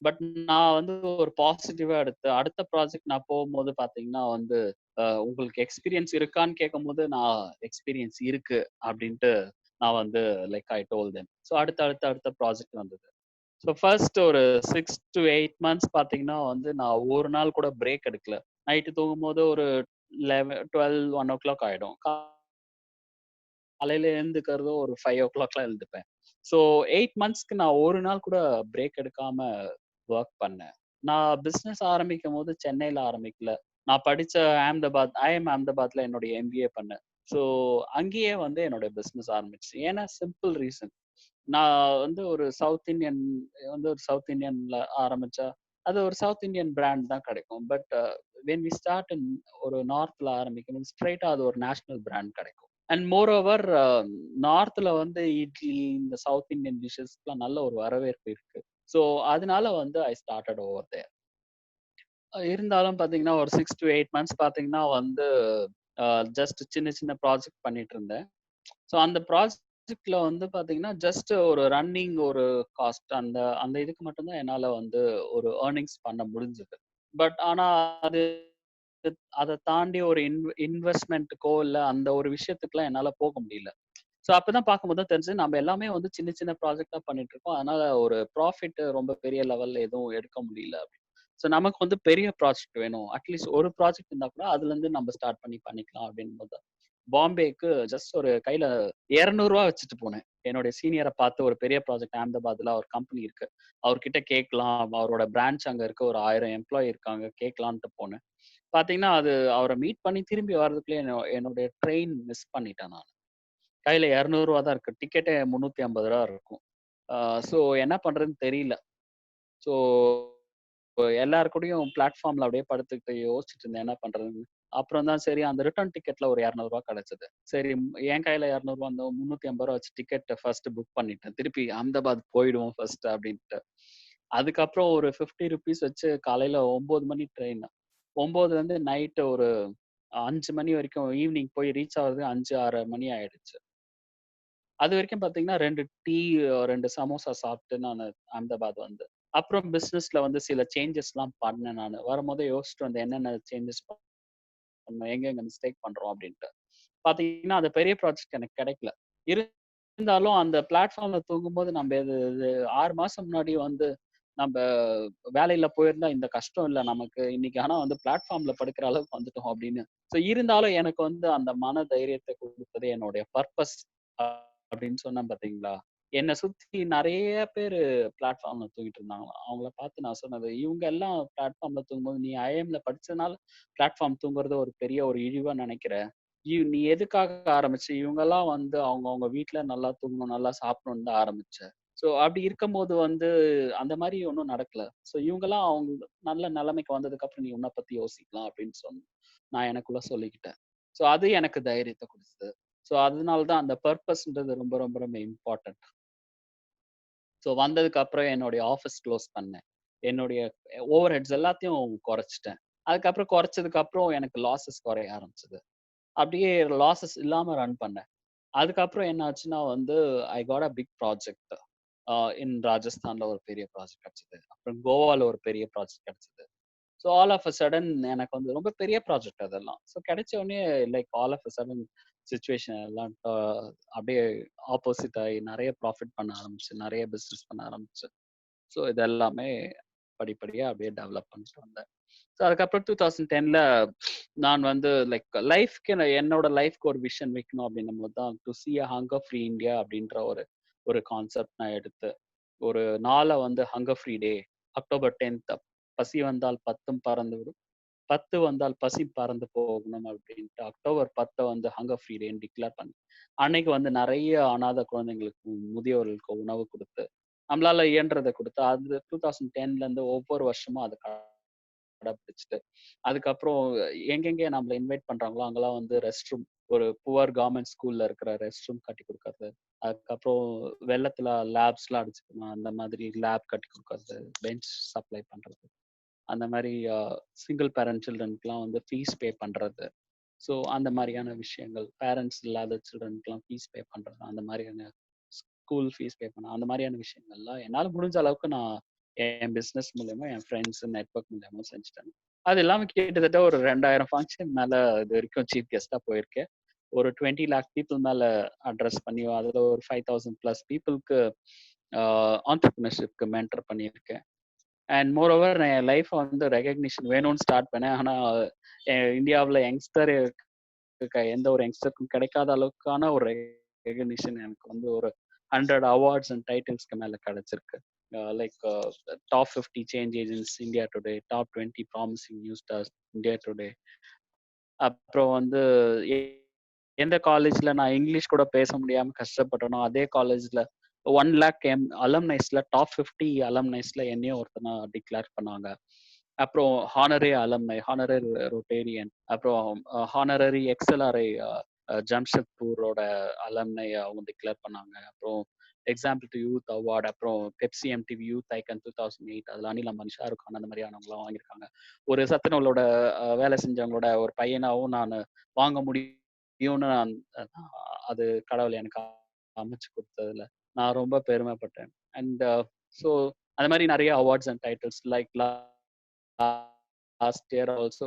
பட் நான் வந்து ஒரு பாசிட்டிவா எடுத்து அடுத்த ப்ராஜெக்ட் நான் போகும்போது பார்த்தீங்கன்னா வந்து உங்களுக்கு எக்ஸ்பீரியன்ஸ் இருக்கான்னு கேட்கும்போது நான் எக்ஸ்பீரியன்ஸ் இருக்கு அப்படின்ட்டு நான் வந்து like I told them. So அடுத்த ப்ராஜெக்ட் வந்தது. ஸோ ஃபர்ஸ்ட் ஒரு 6 to 8 மந்த்ஸ் பார்த்தீங்கன்னா வந்து நான் ஒரு நாள் கூட பிரேக் எடுக்கல. நைட்டு தூங்கும்போது ஒரு 11, 12, 1 ஆயிடும். காலையில எழுந்துக்கிறதோ ஒரு 5 எழுந்துப்பேன். ஸோ 8 மந்த்ஸ்க்கு நான் ஒரு நாள் கூட பிரேக் எடுக்காம ஒர்க் பண்ணேன். நான் பிசினஸ் ஆரம்பிக்கும்போது சென்னையில ஆரம்பிக்கல. நான் படிச்ச ஐஎம் அஹமதாபாத்ல என்னுடைய எம்பிஏ பண்ணேன். ஸோ அங்கேயே வந்து என்னோட பிசினஸ் ஆரம்பிச்சு. ஏன்னா சிம்பிள் ரீசன். நான் வந்து ஒரு சவுத் இந்தியன்ல ஆரம்பிச்சா, அது ஒரு சவுத் இந்தியன் பிராண்ட் தான் கிடைக்கும். But when we start in ஒரு நார்த்ல ஆரம்பிக்கும்போது ஸ்ட்ரெயிட்டா அது ஒரு நேஷனல் பிராண்ட் கிடைக்கும். அண்ட் மோர் ஓவர் நார்த்ல வந்து இட்லி, இந்த சவுத் இந்தியன் டிஷ்ஷஸ்க்குலாம் நல்ல ஒரு வரவேற்பு இருக்கு. ஸோ அதனால வந்து ஐ ஸ்டார்டட் ஓவர் தேர். இருந்தாலும் பார்த்தீங்கன்னா, ஒரு 6 to 8 மந்த்ஸ் பார்த்தீங்கன்னா வந்து ஜஸ்ட் சின்ன சின்ன ப்ராஜெக்ட் பண்ணிட்டு இருந்தேன். ஸோ அந்த ப்ராஜெக்ட்ல வந்து பார்த்தீங்கன்னா, ஜஸ்ட் ஒரு ரன்னிங் ஒரு காஸ்ட் அந்த அந்த இதுக்கு மட்டும் தான் என்னால வந்து ஒரு ஏர்னிங்ஸ் பண்ண முடிஞ்சது. பட் ஆனா அது அத தாண்டி ஒரு இன்வெஸ்ட்மென்ட்க்கோ இல்ல அந்த ஒரு விஷயத்துக்குலாம் என்னால போக முடியல. ஸோ அப்பதான் பார்க்கும்போது தான் தெரிஞ்சது, நம்ம எல்லாமே வந்து சின்ன சின்ன ப்ராஜெக்ட்டா பண்ணிட்டு இருக்கோம். அதனால ஒரு ப்ராஃபிட் ரொம்ப பெரிய லெவல்ல எதுவும் எடுக்க முடியல அப்படின்னு. ஸோ நமக்கு வந்து பெரிய ப்ராஜெக்ட் வேணும். அட்லீஸ்ட் ஒரு ப்ராஜெக்ட் இருந்தா கூட அதுலேருந்து நம்ம ஸ்டார்ட் பண்ணிக்கலாம் அப்படின்போது பாம்பேக்கு ஜஸ்ட் ஒரு கையில ரூ. 200 வச்சுட்டு போனேன். என்னுடைய சீனியர பார்த்து ஒரு பெரிய ப்ராஜெக்ட் அஹமதாபாத்ல ஒரு கம்பெனி இருக்கு. அவர்கிட்ட கேட்கலாம். அவரோட பிரான்ச் அங்க இருக்கு. ஒரு 1000 எம்ப்ளாயி இருக்காங்க. கேட்கலான்ட்டு போனேன். பார்த்தீங்கன்னா, அது அவர மீட் பண்ணி திரும்பி வர்றதுக்குள்ளயே என்னுடைய ட்ரெயின் மிஸ் பண்ணிட்டேன் நான். கையில ரூ. 200 தான் இருக்கு. டிக்கெட்டே ரூ. 350 இருக்கும். ஸோ என்ன பண்றதுன்னு தெரியல. ஸோ எல்லார் கூடயும் பிளாட்ஃபார்ம்ல அப்படியே படுத்துக்கிட்டு யோசிச்சுட்டு இருந்தேன் என்ன பண்றதுன்னு. அப்புறம் தான் சரி அந்த ரிட்டர்ன் டிக்கெட்ல ஒரு ரூ. 200 கிடைச்சது. சரி என் கையில ரூ. 200 அந்த ரூ. 350 வச்சு டிக்கெட்ட ஃபர்ஸ்ட் புக் பண்ணிட்டேன். திருப்பி அஹமதாபாத் போயிடுவோம் ஃபர்ஸ்ட் அப்படின்ட்டு. அதுக்கப்புறம் ஒரு ₹50 வச்சு காலையில 9 மணி ட்ரெயின். 9லேருந்து நைட் ஒரு 5 மணி வரைக்கும் ஈவினிங் போய் ரீச் ஆகுறதுக்கு 5, 6 மணி ஆயிடுச்சு. அது வரைக்கும் பார்த்தீங்கன்னா 2 டீ, 2 சமோசா சாப்பிட்டு நானு அஹமதாபாத் வந்தேன். அப்புறம் பிசினஸ்ல வந்து சில சேஞ்சஸ்லாம் பண்ணேன் நானு. வரும்போதே யோசிச்சுட்டு வந்தேன் என்னென்ன சேஞ்சஸ் பண்ணணும், எங்கெங்க மிஸ்டேக் பண்றோம் அப்படின்ட்டு. பார்த்தீங்கன்னா, அது பெரிய ப்ராஜெக்ட் எனக்கு கிடைக்கல. இருந்தாலும் அந்த பிளாட்ஃபார்ம்ல தூங்கும்போது நம்ப இது இது 6 மாசம் முன்னாடி வந்து நம்ப வேலையில போயிருந்தா இந்த கஷ்டம் இல்ல நமக்கு. இன்னைக்கு ஆனா வந்து பிளாட்ஃபார்ம்ல படுக்கிற அளவுக்கு வந்துட்டோம் அப்படின்னு. ஸோ இருந்தாலும் எனக்கு வந்து அந்த மன தைரியத்த குடுத்தது என்னுடைய பர்ப்பஸ் அப்படின்னு சொன்னேன் பார்த்தீங்களா? என்ன சுத்தி நெறைய பேரு பிளாட்ஃபார்ம்ல தூங்கிட்டு இருந்தாங்களாம். அவங்கள பார்த்து நான் சொன்னது, "இவங்க எல்லாம் பிளாட்ஃபார்ம்ல தூங்கும்போது, நீ ஐஏஎம்ல படிச்சதுனால பிளாட்ஃபார்ம் தூங்குறது ஒரு பெரிய ஒரு இழிவா நெனைக்கிற. நீ எதுக்காக ஆரம்பிச்ச? இவங்கலாம் வந்து அவங்கவங்க வீட்ல நல்லா தூங்கணும், நல்லா சாப்பிடணும்னு தான் ஆரம்பிச்ச. ஸோ அப்படி இருக்கும்போது வந்து அந்த மாரி ஒண்ணும் நடக்கல. ஸோ இவங்கலாம் அவங்க நல்ல நிலைமைக்கு வந்ததுக்கப்புறம் நீ உன்ன பத்தி யோசிக்கலாம் அப்படின்னு நான் எனக்குள்ள சொல்லிக்கிட்டேன். ஸோ அது எனக்கு தைரியத்த குடுத்தது. ஸோ அதனால தான் அந்த பர்ப்பஸ்ன்றது ரொம்ப ரொம்ப ரொம்ப இம்பார்ட்டன்ட். ஸோ வந்ததுக்கு அப்புறம் என்னுடைய ஆஃபீஸ் க்ளோஸ் பண்ணேன். என்னுடைய ஓவர் ஹெட்ஸ் எல்லாத்தையும் குறைச்சுட்டேன். அதுக்கப்புறம் குறைச்சதுக்கு அப்புறம் எனக்கு லாஸஸ் குறைய ஆரம்பிச்சது. அப்படியே லாஸஸ் இல்லாம ரன் பண்ணேன். அதுக்கப்புறம் என்ன ஆச்சுன்னா வந்து, I got a big project. In ராஜஸ்தான்ல ஒரு பெரிய ப்ராஜெக்ட் கிடைச்சது. அப்புறம் கோவால ஒரு பெரிய ப்ராஜெக்ட் கிடைச்சது. So all of a sudden எனக்கு வந்து ரொம்ப பெரிய ப்ராஜெக்ட் அதெல்லாம். ஸோ கிடைச்ச உடனே like all of a sudden situation எல்லாம் அப்படியே ஆப்போசிட் ஆயி நெறைய ப்ராஃபிட் பண்ண ஆரம்பிச்சேன். நெறைய பிசினஸ் பண்ண ஆரம்பிச்சேன். ஸோ இது எல்லாமே படிப்படியா அப்படியே டெவலப் பண்ணிட்டு வந்தேன். ஸோ அதுக்கப்புறம் 2010ல நான் வந்து லைக் என்னோட லைஃப்க்கு ஒரு விஷன் வைக்கணும் அப்படின்னும்போது தான் to C a hunger free India அப்படின்ற ஒரு ஒரு கான்செப்ட் நான் எடுத்து ஒரு நாள வந்து hunger free day October 10th பசி வந்தால் பத்தும் பறந்துவிடும் 10 வந்தால் பசி பறந்து போகணும் அப்படின்ட்டு October 10 வந்து ஹங்கர் ஃப்ரீ டேன்னு டிக்ளேர் பண்ணி அன்னைக்கு வந்து நிறைய அனாதை குழந்தைங்களுக்கு முதியோர்களுக்கு உணவு கொடுத்து நம்மளால இயன்றதை கொடுத்து அது 2010ல இருந்து ஒவ்வொரு வருஷமும் அதை கடைபிடிச்சிட்டு அதுக்கப்புறம் எங்கெங்கே நம்மள இன்வைட் பண்றாங்களோ அங்கெல்லாம் வந்து ரெஸ்ட் ரூம் ஒரு புவர் கவர்மெண்ட் ஸ்கூல்ல இருக்கிற ரெஸ்ட் ரூம் கட்டி கொடுக்கறது, அதுக்கப்புறம் வெள்ளத்துல லேப்ஸ்லாம் அடிச்சுக்கணும் அந்த மாதிரி லேப் கட்டி கொடுக்கறது, பெஞ்ச் சப்ளை பண்றது, அந்த மாதிரி சிங்கிள் பேரண்ட் சில்ட்ரனுக்குலாம் வந்து ஃபீஸ் பே பண்றது. ஸோ அந்த மாதிரியான விஷயங்கள், பேரண்ட்ஸ் இல்லாத சில்ட்ரனுக்குலாம் ஃபீஸ் பே பண்றது, அந்த மாதிரியான ஸ்கூல் ஃபீஸ் பே பண்ண அந்த மாதிரியான விஷயங்கள்லாம் என்னால் முடிஞ்ச அளவுக்கு நான் என் பிஸ்னஸ் மூலயமா என் ஃப்ரெண்ட்ஸ் நெட்ஒர்க் மூலயமா செஞ்சுட்டேன். அது இல்லாமல் கிட்டத்தட்ட ஒரு 2000 ஃபங்க்ஷன் மேலே இது வரைக்கும் சீஃப் கெஸ்ட்டாக போயிருக்கேன். ஒரு 20 lakh பீப்புள் மேலே அட்ரஸ் பண்ணி அதில் ஒரு 5000+ பீப்புளுக்கு ஆண்டர்பிரினர்ஷிப்க்கு மென்டர் பண்ணியிருக்கேன். அண்ட் மோர் ஓவர் நான் என் லைஃப்பை வந்து ரெகக்னிஷன் வேணும்னு ஸ்டார்ட் பண்ணேன். ஆனால் இந்தியாவில் யங்ஸ்டர் எந்த ஒரு யங்ஸ்டருக்கும் கிடைக்காத அளவுக்கான ஒரு ரெகக்னிஷன் எனக்கு வந்து ஒரு 100 அவார்ட்ஸ் அண்ட் டைட்டில்ஸ்க்கு மேலே கிடைச்சிருக்கு. Like top 50 change agents India today, top 20 promising new stars India today. அப்புறம் வந்து எந்த காலேஜில் நான் இங்கிலீஷ் கூட பேச முடியாமல் கஷ்டப்பட்டனோ அதே காலேஜில் 1 lakh அலம்னைஸ்ல டாப் 50 அலம்னைஸ்ல என்னையும் ஒருத்தனா டிக்ளேர் பண்ணாங்க. அப்புறம் ஹானரே அலம்னை, ஹானரே ரொட்டேரியன், அப்புறம் ஹானரரி எக்ஸ்எல்ஆர்ஐ ஜம்ஷெட்பூரோட அலம்னை அவங்க டிக்ளேர் பண்ணாங்க. அப்புறம் எக்ஸாம்பிள் டு யூத் அவார்டு, அப்புறம் பெப்சி எம்டிவி யூத் ஐக்கன் 2008 அதில் அனில் அம்பானி, ஷாருக் கான் அந்த மாதிரியானவங்களாம் வாங்கியிருக்காங்க. ஒரு சத்துணவுலோட வேலை செஞ்சவங்களோட ஒரு பையனாகவும் நான் வாங்க முடியும்னு அது கடவுள் எனக்கு அமைச்சு கொடுத்ததுல நான் ரொம்ப பெருமைப்பட்டேன். அண்ட் ஸோ அந்த மாதிரி நிறைய awards and titles like last year also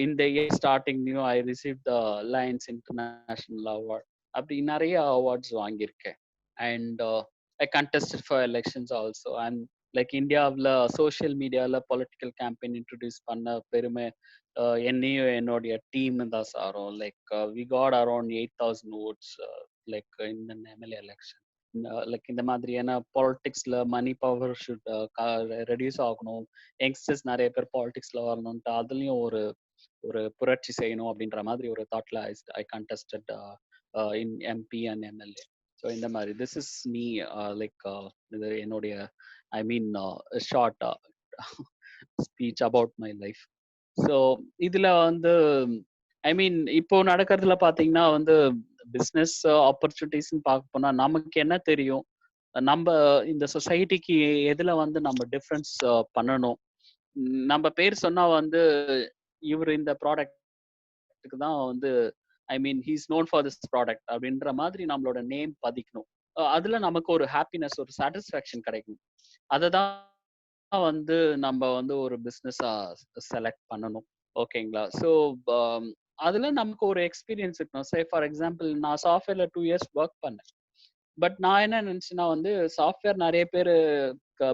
in the year starting new I received the Lions International Award. அப்படி நிறைய அவார்ட்ஸ் வாங்கியிருக்கேன். And I contested for elections also. And like இந்தியாவில் சோஷியல் மீடியாவில் பொலிட்டிக்கல் கேம்பெயின் இன்ட்ரடியூஸ் பண்ண பெருமை என்னையும் என்னுடைய team தான் சாரும். Like we got around 8,000 votes like இந்த எம்எல்ஏ எலெக்ஷன். லைக் இந்த மாதிரியான பாலிடிக்ஸ்ல மணி பவர் ஷுட் ரெடியூஸ் ஆகணும், யங்ஸ்டர்ஸ் நிறைய பேர் பாலிடிக்ஸ்ல வரணும்ட்டு அதுலயும் ஒரு ஒரு புரட்சி செய்யணும் அப்படின்ற மாதிரி ஒரு தாட்ல I contested in MP and MLA. So இந்த மாதிரி திஸ் இஸ் மீ லைக் இது என்னுடைய I mean short speech about my life. So இதுல வந்து ஐ மீன் இப்போ நடக்கிறதுல பாத்தீங்கன்னா வந்து பிஸ்னஸ் ஆப்பர்ச்சுனிட்டிஸ்ன்னு பார்க்க போனா நமக்கு என்ன தெரியும், நம்ம இந்த சொசைட்டிக்கு எதுல வந்து நம்ம டிஃப்ரென்ஸ் பண்ணணும். நம்ம பேர் சொன்னா வந்து இவர் இந்த ப்ராடக்ட்டுக்கு தான் வந்து I mean he's known for this product அப்படின்ற மாதிரி நம்மளோட நேம் பதிக்கணும். அதுல நமக்கு ஒரு ஹாப்பினஸ், ஒரு சாட்டிஸ்ஃபேக்ஷன் கிடைக்கும். அதை தான் வந்து நம்ம வந்து ஒரு பிஸ்னஸா செலக்ட் பண்ணணும். ஓகேங்களா? ஸோ அதுல நமக்கு ஒரு எக்ஸ்பீரியன்ஸ் இருக்கணும். சே ஃபார் எக்ஸாம்பிள் நான் சாஃப்ட்வேர்ல 2 years ஒர்க் பண்ணேன். பட் நான் என்ன நினைச்சேன்னா வந்து சாஃப்ட்வேர் நிறைய பேர்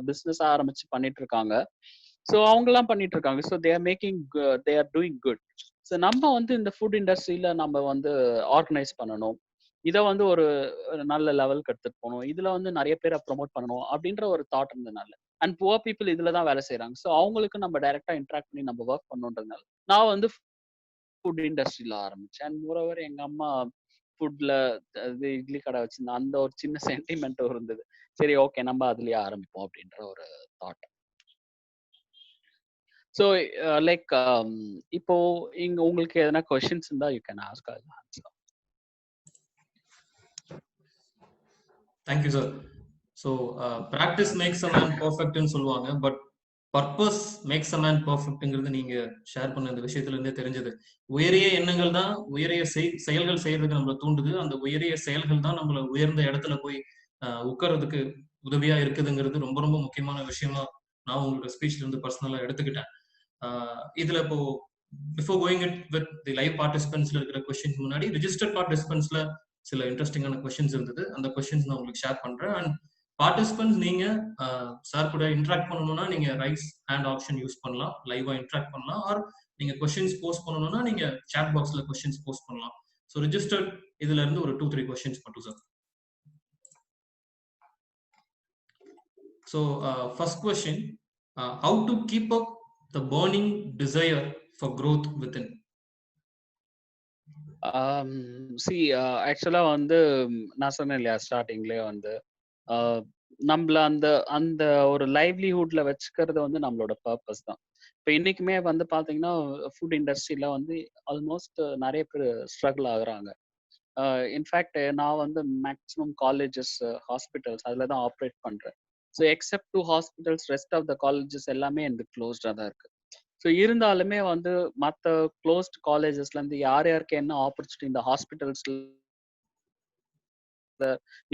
பிஸ்னஸ் ஆரம்பிச்சு பண்ணிட்டு இருக்காங்க. ஸோ அவங்கெல்லாம் பண்ணிட்டு இருக்காங்க. So they are doing good. So நம்ம வந்து இந்த ஃபுட் இண்டஸ்ட்ரியில நம்ம வந்து ஆர்கனைஸ் பண்ணணும், இதை வந்து ஒரு நல்ல லெவலுக்கு எடுத்துட்டு போகணும், இதுல வந்து நிறைய பேரை ப்ரொமோட் பண்ணணும் அப்படின்ற ஒரு தாட் இருந்ததுனால. அண்ட் புவர் பீப்புள் இதுல தான் வேலை செய்யறாங்க. ஸோ அவங்களுக்கு நம்ம டைரக்டா இன்ட்ராக்ட் பண்ணி நம்ம ஒர்க் பண்ணணுன்றதுனால நான் வந்து ஃபுட் இண்டஸ்ட்ரியில ஆரம்பிச்சேன். அண்ட் மோரோவர் எங்க அம்மா ஃபுட்ல இட்லி கடை வச்சிருந்தேன். அந்த ஒரு சின்ன சென்டிமெண்ட்டும் இருந்தது. சரி ஓகே நம்ம அதுலயே ஆரம்பிப்போம் அப்படின்ற ஒரு தாட். ஸோ லைக் இப்போ இங்க உங்களுக்கு எதனா கொஸ்டின்ஸ் இருந்தா you can ask. Thank you sir. So practice makes a man பர்ஃபெக்ட்னு சொல்லுவாங்க, but purpose makes a man பர்ஃபெக்ட்ங்கிறது நீங்க ஷேர் பண்ண இந்த விஷயத்துல இருந்தே தெரிஞ்சது. உயரிய எண்ணங்கள் தான் உயரிய செயல்கள் செய்யறதுக்கு நம்மளை தூண்டுது. அந்த உயரிய செயல்கள் தான் நம்மள உயர்ந்த இடத்துல போய் உட்கார்றதுக்கு உதவியா இருக்குதுங்கிறது ரொம்ப ரொம்ப முக்கியமான விஷயமா நான் உங்களோட ஸ்பீச்ல இருந்து பர்சனலா எடுத்துக்கிட்டேன். இதுல இப்போ before going it with the live பார்ட்டிசிபென்ட்ஸ்ல இருக்கிற கொஸ்டின்ஸ் முன்னாடி ரிஜிஸ்டர்ட் பார்ட்டிசிபென்ட்ஸ்ல சில இன்ட்ரெஸ்டிங்கான கொஸ்டின்ஸ் இருந்தது. அந்த கொஸ்டின்ஸ் நான் உங்களுக்கு ஷேர் பண்றேன். அண்ட் பார்ட்டிசிபென்ட்ஸ் நீங்க சார் கூட இன்ட்ராக்ட் பண்ணணும்னா நீங்க ரைஸ் ஹேண்ட் ஆப்ஷன் யூஸ் பண்ணலாம், லைவா இன்ட்ராக்ட் பண்ணலாம். ஆர் நீங்க கொஸ்டின்ஸ் போஸ்ட் பண்ணணும்னா நீங்க சாட் பாக்ஸ்ல கொஸ்டின்ஸ் போஸ்ட் பண்ணலாம். ஸோ ரிஜிஸ்டர்ட் இதுல இருந்து ஒரு 2-3 கொஸ்டின்ஸ் மட்டும் sir. So first question, how to keep up the burning desire for growth within? ஆக்சுவலா வந்து நான் சொன்னேன் இல்லையா ஸ்டார்டிங்லேயே வந்து நம்மள அந்த அந்த ஒரு லைவ்லிஹுட்ல வச்சுக்கிறது வந்து நம்மளோட பர்பஸ் தான். இப்போ இன்னைக்குமே வந்து பாத்தீங்கன்னா ஃபுட் இண்டஸ்ட்ரியில வந்து ஆல்மோஸ்ட் நிறைய பேர் ஸ்ட்ரகிள் ஆகுறாங்க. இன்ஃபேக்ட் நான் வந்து மேக்ஸிமம் காலேஜஸ், ஹாஸ்பிட்டல்ஸ் அதில் தான் ஆப்ரேட் பண்றேன். So except 2 hospitals, rest of the colleges எல்லாமே எனக்கு க்ளோஸ்டாக தான் இருக்கு. ஸோ இருந்தாலுமே வந்து மற்ற க்ளோஸ்ட் காலேஜஸ்ல இருந்து யார் யாருக்கு என்ன ஆப்பர்ச்சுனிட்டி இந்த ஹாஸ்பிட்டல்ஸ்ல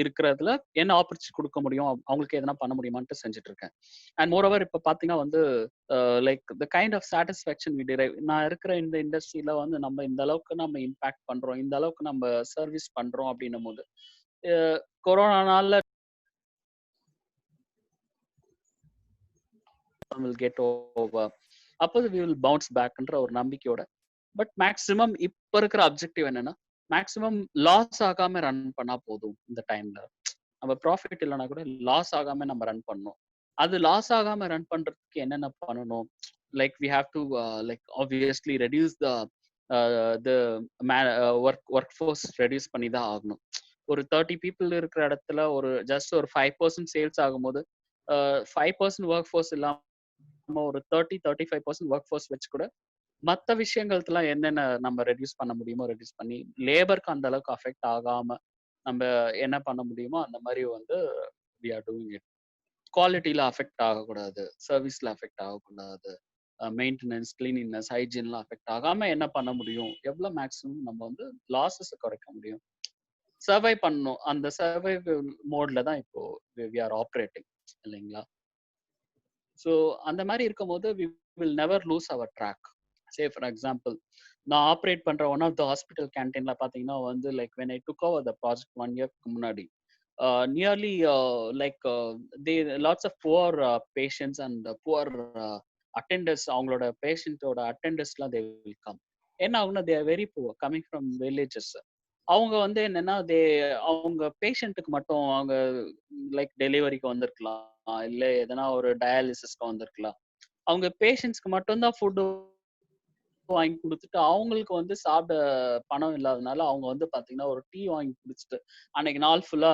இருக்கிறதுல என்ன ஆப்பர்ச்சுனிட்டி கொடுக்க முடியும், அவங்களுக்கு எதனா பண்ண முடியுமான்ட்டு செஞ்சுட்டு இருக்கேன். அண்ட் மோர் ஓவர் இப்போ பார்த்தீங்கன்னா வந்து like the kind of satisfaction we drive, நான் இருக்கிற இந்த இண்டஸ்ட்ரியில வந்து நம்ம இந்த அளவுக்கு நம்ம இம்பாக்ட் பண்றோம், இந்த அளவுக்கு நம்ம சர்வீஸ் பண்றோம் அப்படின்னும் போது கொரோனானால will get over, அப்போ we will bounce backன்ற ஒரு நம்பிக்கையோட. பட் மேக்ஸிமம் இப்போ இருக்கிற அப்ஜெக்டிவ் என்னன்னா, மேக்ஸிமம் லாஸ் ஆகாம ரன் பண்ணா போதும். இந்த டைம்ல நம்ம ப்ராஃபிட் இல்லைனா கூட லாஸ் ஆகாம நம்ம ரன் பண்ணணும். அது லாஸ் ஆகாம ரன் பண்றதுக்கு என்னென்ன பண்ணணும், like we have to like obviously reduce the workforce reduce பண்ணி தான் ஆகணும். ஒரு 30 பீப்புள் இருக்கிற இடத்துல ஒரு ஜஸ்ட் ஒரு 5% சேல்ஸ் ஆகும்போது 5% ஒர்க் ஃபோர்ஸ் இல்லாம ஒரு 30-35% ஒர்க் ஃபோர்ஸ் வச்சு கூட மற்ற விஷயங்கள்லாம் என்னென்ன நம்ம ரெடியூஸ் பண்ண முடியுமோ ரெடியூஸ் பண்ணி லேபருக்கு அந்த அளவுக்கு அஃபெக்ட் ஆகாம நம்ம என்ன பண்ண முடியுமோ அந்த மாதிரி வந்து we are doing it. குவாலிட்டியில அஃபெக்ட் ஆகக்கூடாது, சர்வீஸ்ல அஃபெக்ட் ஆகக்கூடாது, மெயின்டெனன்ஸ், கிளீனிங்னஸ், ஹைஜீன்லாம் அஃபெக்ட் ஆகாம என்ன பண்ண முடியும், எவ்வளோ மேக்ஸிமம் நம்ம வந்து லாஸஸ் குறைக்க முடியும், சர்வை பண்ணணும். அந்த சர்வைவல் மோட்ல தான் இப்போ we are operating இல்லைங்களா. ஸோ அந்த மாதிரி இருக்கும்போது we will never lose our track. Say for example நான் ஆப்ரேட் பண்ற ஒன் ஆஃப் த ஹாஸ்பிட்டல் கேன்டீன்ல பாத்தீங்கன்னா வந்து like when I took over the project 1 year முன்னாடி nearly like they lots of poor patients and poor attenders, அவங்களோட பேஷண்ட்டோட அட்டெண்டர்ஸ்லாம் they will come. என்ன ஆகுனா they are very poor coming from villages. அவங்க வந்து என்னன்னா அவங்க பேஷண்ட்டுக்கு மட்டும் அவங்க லைக் டெலிவரிக்கு வந்திருக்கலாம், இல்லை எதனா ஒரு டயாலிசிஸ்க்கு வந்திருக்கலாம், அவங்க பேஷண்ட்ஸ்க்கு மட்டும்தான் ஃபுட்டு வாங்கி கொடுத்துட்டு அவங்களுக்கு வந்து சாப்பிட பணம் இல்லாதனால அவங்க வந்து பாத்தீங்கன்னா ஒரு டீ வாங்கி குடிச்சிட்டு அன்னைக்கு நாள் ஃபுல்லா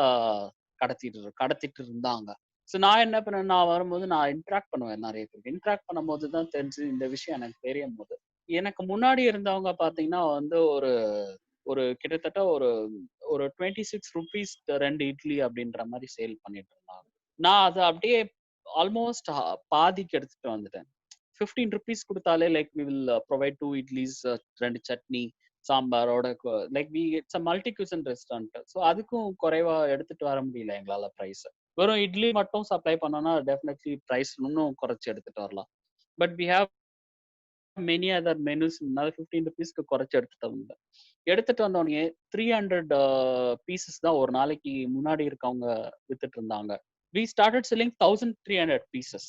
கடத்திட்டு இருந்தாங்க. ஸோ நான் என்ன பண்ணேன், நான் வரும்போது நான் இன்ட்ராக்ட் பண்ணுவேன், நிறைய பேருக்கு இன்ட்ராக்ட் பண்ணும்போது தான் தெரிஞ்சு இந்த விஷயம் எனக்கு தெரியும் போது. எனக்கு முன்னாடி இருந்தவங்க பாத்தீங்கன்னா வந்து ஒரு கிட்டத்தட்ட ஒரு 26 rupees 2 இட்லி அப்படின்ற மாதிரி சேல் பண்ணிட்டு இருந்தாங்க. நான் அதை அப்படியே ஆல்மோஸ்ட் பாதிக்கு எடுத்துட்டு வந்துட்டேன். 15 rupees கொடுத்தாலே like we will provide 2 idlis, 2 chutney சாம்பாரோட, like it's a multi cuisine restaurant. So அதுக்கும் குறைவா எடுத்துட்டு வர முடியல எங்களால பிரைஸ். வெறும் இட்லி மட்டும் சப்ளை பண்ணோம்னா டெஃபினெட்லி பிரைஸ் இன்னும் குறைச்சி எடுத்துட்டு வரலாம். But we have many other menus, 15 rupeesக்கு குறைச்சி எடுத்துட்டு வந்தோடனே 300 பீசஸ் தான் ஒரு நாளைக்கு முன்னாடி இருக்கவங்க வித்துட்டு இருந்தாங்க. we started selling 1300 pieces.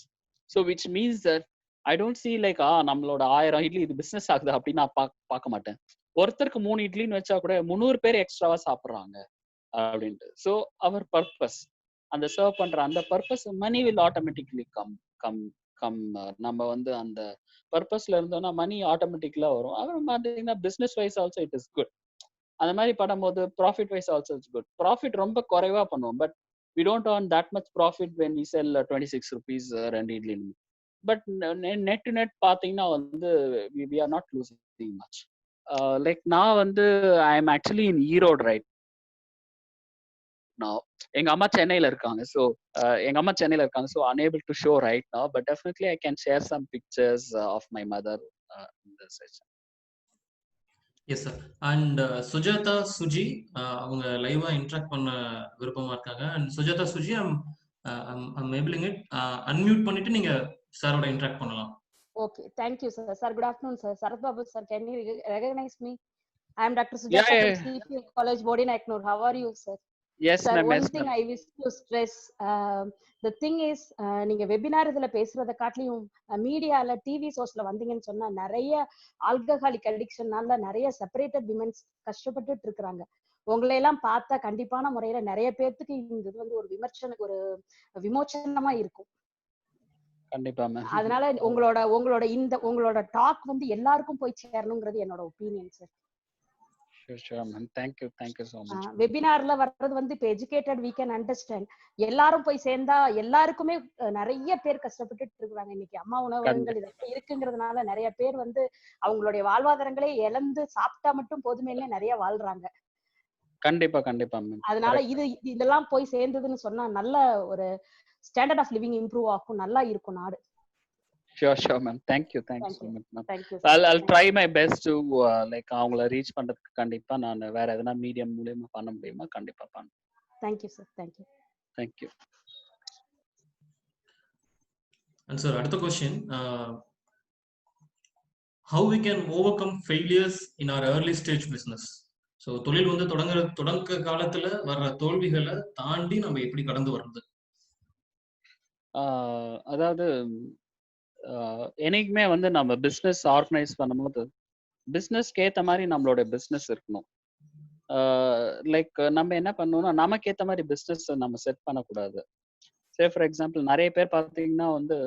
So which means that I don't see like நம்மளோட 1000 இட்லி இது பிசினஸ் ஆகுது அப்படின்னு நான் பார்க்க மாட்டேன். ஒருத்தருக்கு 3 இட்லின்னு வச்சா கூட 300 பேர் எக்ஸ்ட்ராவா சாப்பிட்றாங்க அப்படின்ட்டு. ஸோ அவர் பர்பஸ், அந்த சர்வ் பண்ற அந்த purpose, money will automatically come நம்ம வந்து அந்த பர்பஸ்ல இருந்தோம்னா மணி ஆட்டோமேட்டிக்கலா வரும். அப்புறம் பார்த்தீங்கன்னா business wise also it is good. அந்த மாதிரி பண்ணும்போது profit wise also it's good. Profit ரொம்ப குறைவா பண்ணுவோம், but we don't earn that much profit when we sell 26 rupees 2 idli. But net to net பாத்தீங்கன்னா வந்து we are not losing much. Like நான் வந்து I am actually in Erode right now. எங்க அம்மா சென்னையில இருக்காங்க. So so unable to show right now, but definitely I can share some pictures of my mother in the session. Yes sir. And Sujatha Suji அவங்க லைவா interact பண்ண விருப்பமா இருக்காங்க. And Sujatha Suji I'm enabling it. Unmute பண்ணிட்டு நீங்க சாரோட இன்டராக்ட் பண்ணலாம். Okay, thank you sir. Sir, good afternoon sir. Sarath Babu sir, can you recognize me? I am Dr. Sujata from CPL College, Bodin, Eknur. How are you sir? Yes sir, ma'am. one thing I wish to stress, the thing is நீங்க webinar இதுல பேசுறத காட்டியும் மீடியால TV ஷோஸ்ல வந்தீங்கன்னு சொன்னா நிறைய alcoholic அடிக்ஷன்னால நிறைய separated women's கஷ்டப்பட்டுட்டு இருக்காங்க. உங்களை எல்லாம் பார்த்தா கண்டிப்பான முறையில நிறைய பேர்த்துக்கு இந்த இது வந்து ஒரு விமோச்சனமா இருக்கும். கண்டிப்பா மேம். அதனால உங்களோட டாக் வந்து எல்லாருக்கும் போய் சேரணுங்கிறது என்னோட opinion sir. Sure ma'am. Thank you so much. வெபினார்ல வர்றது வந்து இப்ப எஜுகேட்டட் வி கேன் அண்டர்ஸ்டாண்ட். எல்லாரும் போய் சேர்ந்தா எல்லாருக்குமே நிறைய பேர் கஷ்டப்பட்டுட்டு இருக்காங்க. இன்னைக்கு அம்மா உணவகங்கள் இதெல்லாம் இருக்குங்கிறதுனால நிறைய பேர் வந்து அவங்களுடைய வாழ்வாதாரங்களே இழந்து சாப்பிட்டா மட்டும் போதுமேனே நிறைய வாழ்றாங்க. கண்டிப்பா மேம். அதனால இதெல்லாம் போய் சேர்ந்ததுன்னு சொன்னா நல்ல ஒரு ஸ்டாண்டர்ட் ஆஃப் லிவிங் இம்ப்ரூவ் ஆகும், நல்லா இருக்கும் நாடு. Sure ma'am. Thank you so much ma'am. Thank you. I'll try my best to like அவங்கள ரீச் பண்றதுக்கு கண்டிப்பா நான் வேற எதனா மீடியம் மூலமா பண்ண முடியுமா கண்டிப்பா பண்ணேன். Thank you sir. Thank you. And sir, அடுத்த question, how we can overcome failures in our early stage business? So தொழில் வந்து தொடங்க காலத்துல வர்ற தோல்விகளை தாண்டி நம்ம எப்படி கடந்து வர்றது? அதாவது என்னைக்குமே வந்து நம்ம பிஸ்னஸ் ஆர்கனைஸ் பண்ணும்போது பிஸ்னஸ்க்கு ஏற்ற மாதிரி நம்மளோட பிஸ்னஸ் இருக்கணும். லைக் நம்ம என்ன பண்ணணும்னா நமக்கு ஏற்ற மாதிரி பிஸ்னஸ் நம்ம செட் பண்ணக்கூடாது. சே ஃபார் எக்ஸாம்பிள் நிறைய பேர் பார்த்தீங்கன்னா வந்து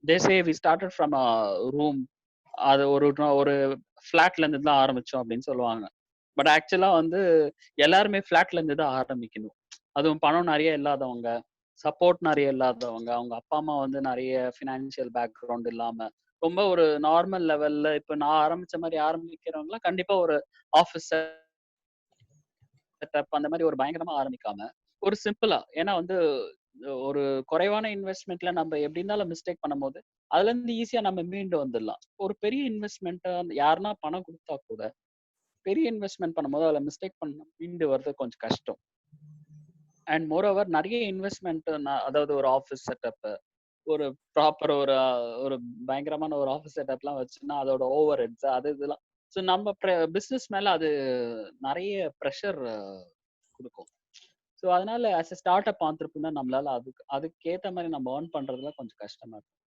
they say we started from a room, அது ஒரு ஃப்ளாட்ல இருந்து தான் ஆரம்பிச்சோம் அப்படின்னு சொல்லுவாங்க. பட் ஆக்சுவலா வந்து எல்லாருமே ஃப்ளாட்ல இருந்து தான் ஆரம்பிக்கணும். அதுவும் பணம் நிறைய இல்லாதவங்க, சப்போர்ட் நிறைய இல்லாதவங்க, அவங்க அப்பா அம்மா வந்து நிறைய ஃபினான்ஷியல் பேக்ரவுண்ட் இல்லாம ரொம்ப ஒரு நார்மல் லெவல்ல இப்ப நான் ஆரம்பிச்ச மாதிரி ஆரம்பிக்கிறவங்களாம் கண்டிப்பா ஒரு ஆஃபீஸ் செட்டப் அந்த மாதிரி ஒரு பயங்கரமா ஆரம்பிக்காம ஒரு சிம்பிளா, ஏன்னா வந்து ஒரு குறைவான இன்வெஸ்ட்மெண்ட்ல நம்ம எப்படி இருந்தாலும் மிஸ்டேக் பண்ணும்போது அதுல இருந்து ஈஸியா நம்ம மீண்டு வந்துடலாம். ஒரு பெரிய இன்வெஸ்ட்மெண்ட் யாருன்னா பணம் கொடுத்தா கூட பெரிய இன்வெஸ்ட்மெண்ட் பண்ணும்போது அதுல மிஸ்டேக் பண்ண மீண்டு வர்றது கொஞ்சம் கஷ்டம். அண்ட் மோர் ஓவர் நிறைய இன்வெஸ்ட்மெண்ட், அதாவது ஒரு ஆஃபீஸ் செட்டப், ஒரு ப்ராப்பர் ஒரு பயங்கரமான ஒரு ஆஃபீஸ் செட்டப்லாம் வச்சுன்னா அதோட ஓவர் ஹெட்ஸ் அது இதெல்லாம் ஸோ நம்ம பிஸ்னஸ் மேல அது நிறைய ப்ரெஷர் கொடுக்கும். ஸோ அதனால as a start up entrepreneur நம்மளால அதுக்கேற்ற மாதிரி நம்ம ஏர்ன் பண்றதுல கொஞ்சம் கஷ்டமா இருக்கும்.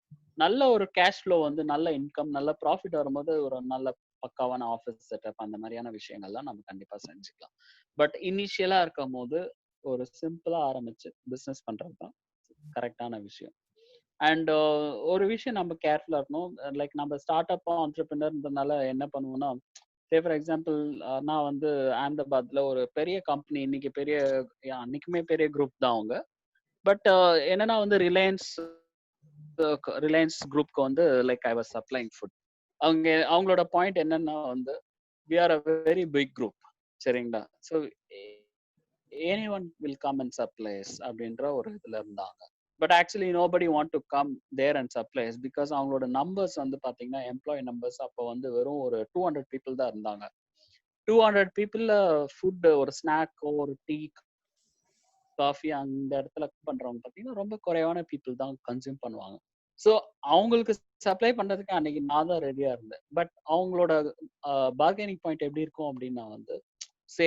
நல்ல ஒரு கேஷ் ஃப்ளோ வந்து நல்ல இன்கம் நல்ல ப்ராஃபிட் வரும்போது ஒரு நல்ல பக்காவான ஆஃபீஸ் செட்டப் அந்த மாதிரியான விஷயங்கள்லாம் நம்ம கண்டிப்பா செஞ்சுக்கலாம். பட் இனிஷியலா இருக்கும் போது ஒரு சிம்பிளா ஆரம்பிச்சு பிஸ்னஸ் பண்றது தான் கரெக்டான விஷயம். அண்ட் ஒரு விஷயம் நம்ம கேர்ஃபுல்லா இருக்கணும். லைக் நம்ம ஸ்டார்ட் அப் ஆண்டர்பிரினர்ன்றதுனால என்ன பண்ணுவோம்னா, சே ஃபார் எக்ஸாம்பிள் நான் வந்து அஹமதாபாத்ல ஒரு பெரிய கம்பெனி, அன்னைக்குமே பெரிய குரூப் தான் அவங்க. பட் என்னன்னா வந்து ரிலையன்ஸ் குரூப்க்கு வந்து like I was supplying food. அவங்களோட பாயிண்ட் என்னன்னா வந்து we are a very big group, சரிங்களா? So anyone will come and supply us அப்படின்ற ஒரு இதுல இருந்தாங்க. But actually nobody want to come there and supplies because அவங்களோட நம்பர்ஸ் வந்து பாத்தீங்கன்னா எம்ப்ளாயி நம்பர்ஸ் அப்போ வந்து வெறும் ஒரு 200 பீப்புள் தான் இருந்தாங்க. 200 பீப்புள்ல ஃபுட் ஒரு ஸ்நாக்கோ ஒரு டீ காஃபி அந்த இடத்துல பண்றவங்க பாத்தீங்கன்னா ரொம்ப குறைவான பீப்புள் தான் கன்சியூம் பண்ணுவாங்க. ஸோ அவங்களுக்கு சப்ளை பண்றதுக்கு அன்னைக்கு நான் தான் ரெடியா இருந்தேன். பட் அவங்களோட பார்கெனிங் பாயிண்ட் எப்படி இருக்கும் அப்படின்னா வந்து சே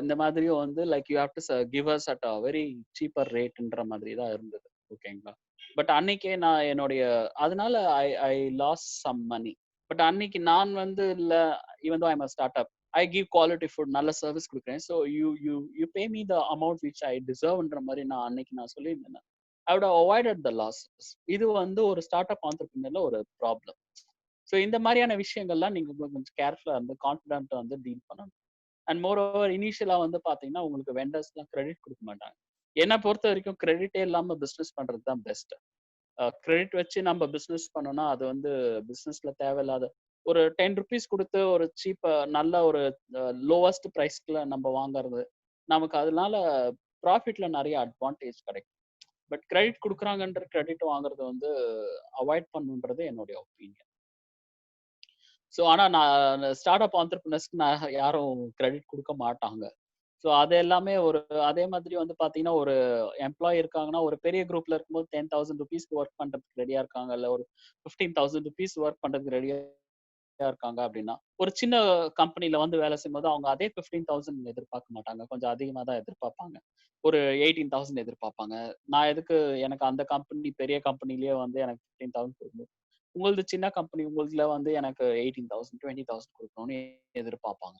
இந்த மாதிரியும் வந்து like you have to give us at a very cheaper ரேட்ன்ற மாதிரி தான் இருந்தது. ஓகேங்களா? பட் அன்னைக்கே நான் என்னுடைய அதனால I loss some money. But அன்னைக்கு நான் வந்து இல்ல even though I must start up I give quality food நல்ல சர்வீஸ் கொடுக்குறேன். So you pay me the amount which I டிசர்வ்ன்ற மாதிரி நான் அன்னைக்கு நான் சொல்லியிருந்தேன். I would avoided the losses. இது வந்து ஒரு ஸ்டார்ட் அப் ஆண்டர்பிரினர்ல ஒரு ப்ராப்ளம். ஸோ இந்த மாதிரியான விஷயங்கள்லாம் நீங்க கொஞ்சம் கேர்ஃபுல்லா இருந்து கான்ஃபிடென்ட்டா வந்து டீல் பண்ணணும். அண்ட் மோர் ஓவர் இனிஷியலா வந்து பாத்தீங்கன்னா உங்களுக்கு வெண்டர்ஸ்லாம் கிரெடிட் கொடுக்க மாட்டாங்க. என்னை பொறுத்த வரைக்கும் கிரெடிட்டே இல்லாம பிசினஸ் பண்றது தான் பெஸ்ட். கிரெடிட் வச்சு நம்ம பிசினஸ் பண்ணோம்னா அது வந்து பிசினஸ்ல தேவையில்லாத ஒரு 10 rupees கொடுத்து ஒரு சீப்பா நல்ல ஒரு லோவஸ்ட் பிரைஸ்ல நம்ம வாங்குறது நமக்கு அதனால ப்ராஃபிட்ல நிறைய அட்வான்டேஜ் கிடைக்கும். பட் கிரெடிட் கொடுக்குறாங்கன்ற கிரெடிட் வாங்குறது வந்து அவாய்ட் பண்ணுன்றது என்னுடைய ஒப்பீனியன். ஸோ ஆனால் நான் ஸ்டார்ட் அப் ஆண்டர்பிரினர்ஸ்க்கு நான் யாரும் கிரெடிட் கொடுக்க மாட்டாங்க. ஸோ அது எல்லாமே ஒரு அதே மாதிரி வந்து பார்த்தீங்கன்னா ஒரு எம்ப்ளாயி இருக்காங்கன்னா ஒரு பெரிய குரூப்ல இருக்கும்போது 10,000 rupeesக்கு ஒர்க் பண்ணுறதுக்கு ரெடியாக இருக்காங்க, இல்லை ஒரு 15,000 rupees ஒர்க் பண்ணுறதுக்கு ரெடியாக இருக்காங்க அப்படின்னா ஒரு சின்ன கம்பெனில வந்து வேலை செய்யும்போது அவங்க அதே 15,000 எதிர்பார்க்க மாட்டாங்க, கொஞ்சம் அதிகமாக தான் எதிர்பார்ப்பாங்க. ஒரு 18,000 எதிர்பார்ப்பாங்க. நான் எதுக்கு எனக்கு அந்த கம்பெனி பெரிய கம்பெனிலேயே வந்து எனக்கு 15,000 கொடுக்கணும், உங்களது சின்ன கம்பெனி உங்களுதுல வந்து எனக்கு 18,000 20,000 கொடுக்கணும்னு எதிர்பார்ப்பாங்க.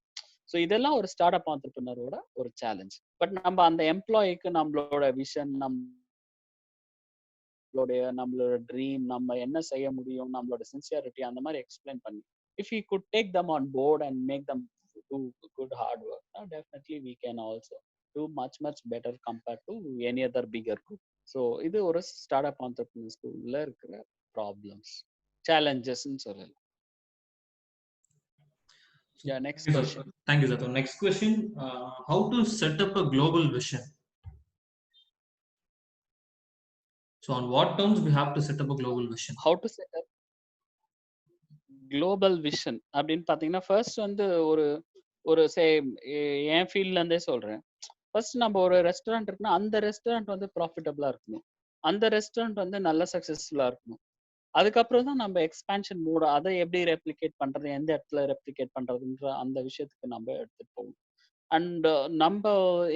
ஸோ இதெல்லாம் ஒரு ஸ்டார்ட் அப் ஆண்டர்பிரினரோட ஒரு சேலஞ்ச். பட் நம்ம அந்த எம்ப்ளாயிக்கு நம்மளோட விஷன் நம்மளோட ட்ரீம், நம்ம என்ன செய்ய முடியும், நம்மளோட சின்சியாரிட்டி அந்த மாதிரி எக்ஸ்பிளைன் பண்ணி if we could take them on board and make them do good hard work, definitely we can also do much better compared to any other bigger group. So இது ஒரு ஸ்டார்ட் அப் ஆண்டர்பிரினர்ஸ்குள்ள இருக்கிற problems, சேலஞ்சஸ்ன்னு சொல்லலாம். Yeah, next question. Thank you, Sato. Next question, how to set up a global vision? So on what terms we have to set up a global vision? How to set up global vision அப்படின்னு பாத்தீங்கன்னா first வந்து ஒரு என் ஃபீல்ட்ல இருந்தே சொல்றேன். First நம்ம ஒரு restaurant இருக்குன்னா அந்த ரெஸ்டாரண்ட் வந்து ப்ராஃபிட்டபிளா இருக்கணும், அந்த ரெஸ்டாரண்ட் வந்து நல்ல சக்சஸ்ஃபுல்லா இருக்கணும். அதுக்கப்புறம் தான் நம்ம எக்ஸ்பான்ஷன் மூட அதை எப்படி ரெப்ளிகேட் பண்றது, எந்த இடத்துல ரெப்ளிகேட் பண்றதுன்ற அந்த விஷயத்துக்கு நம்ம எடுத்துட்டு போகணும். அண்ட் நம்ம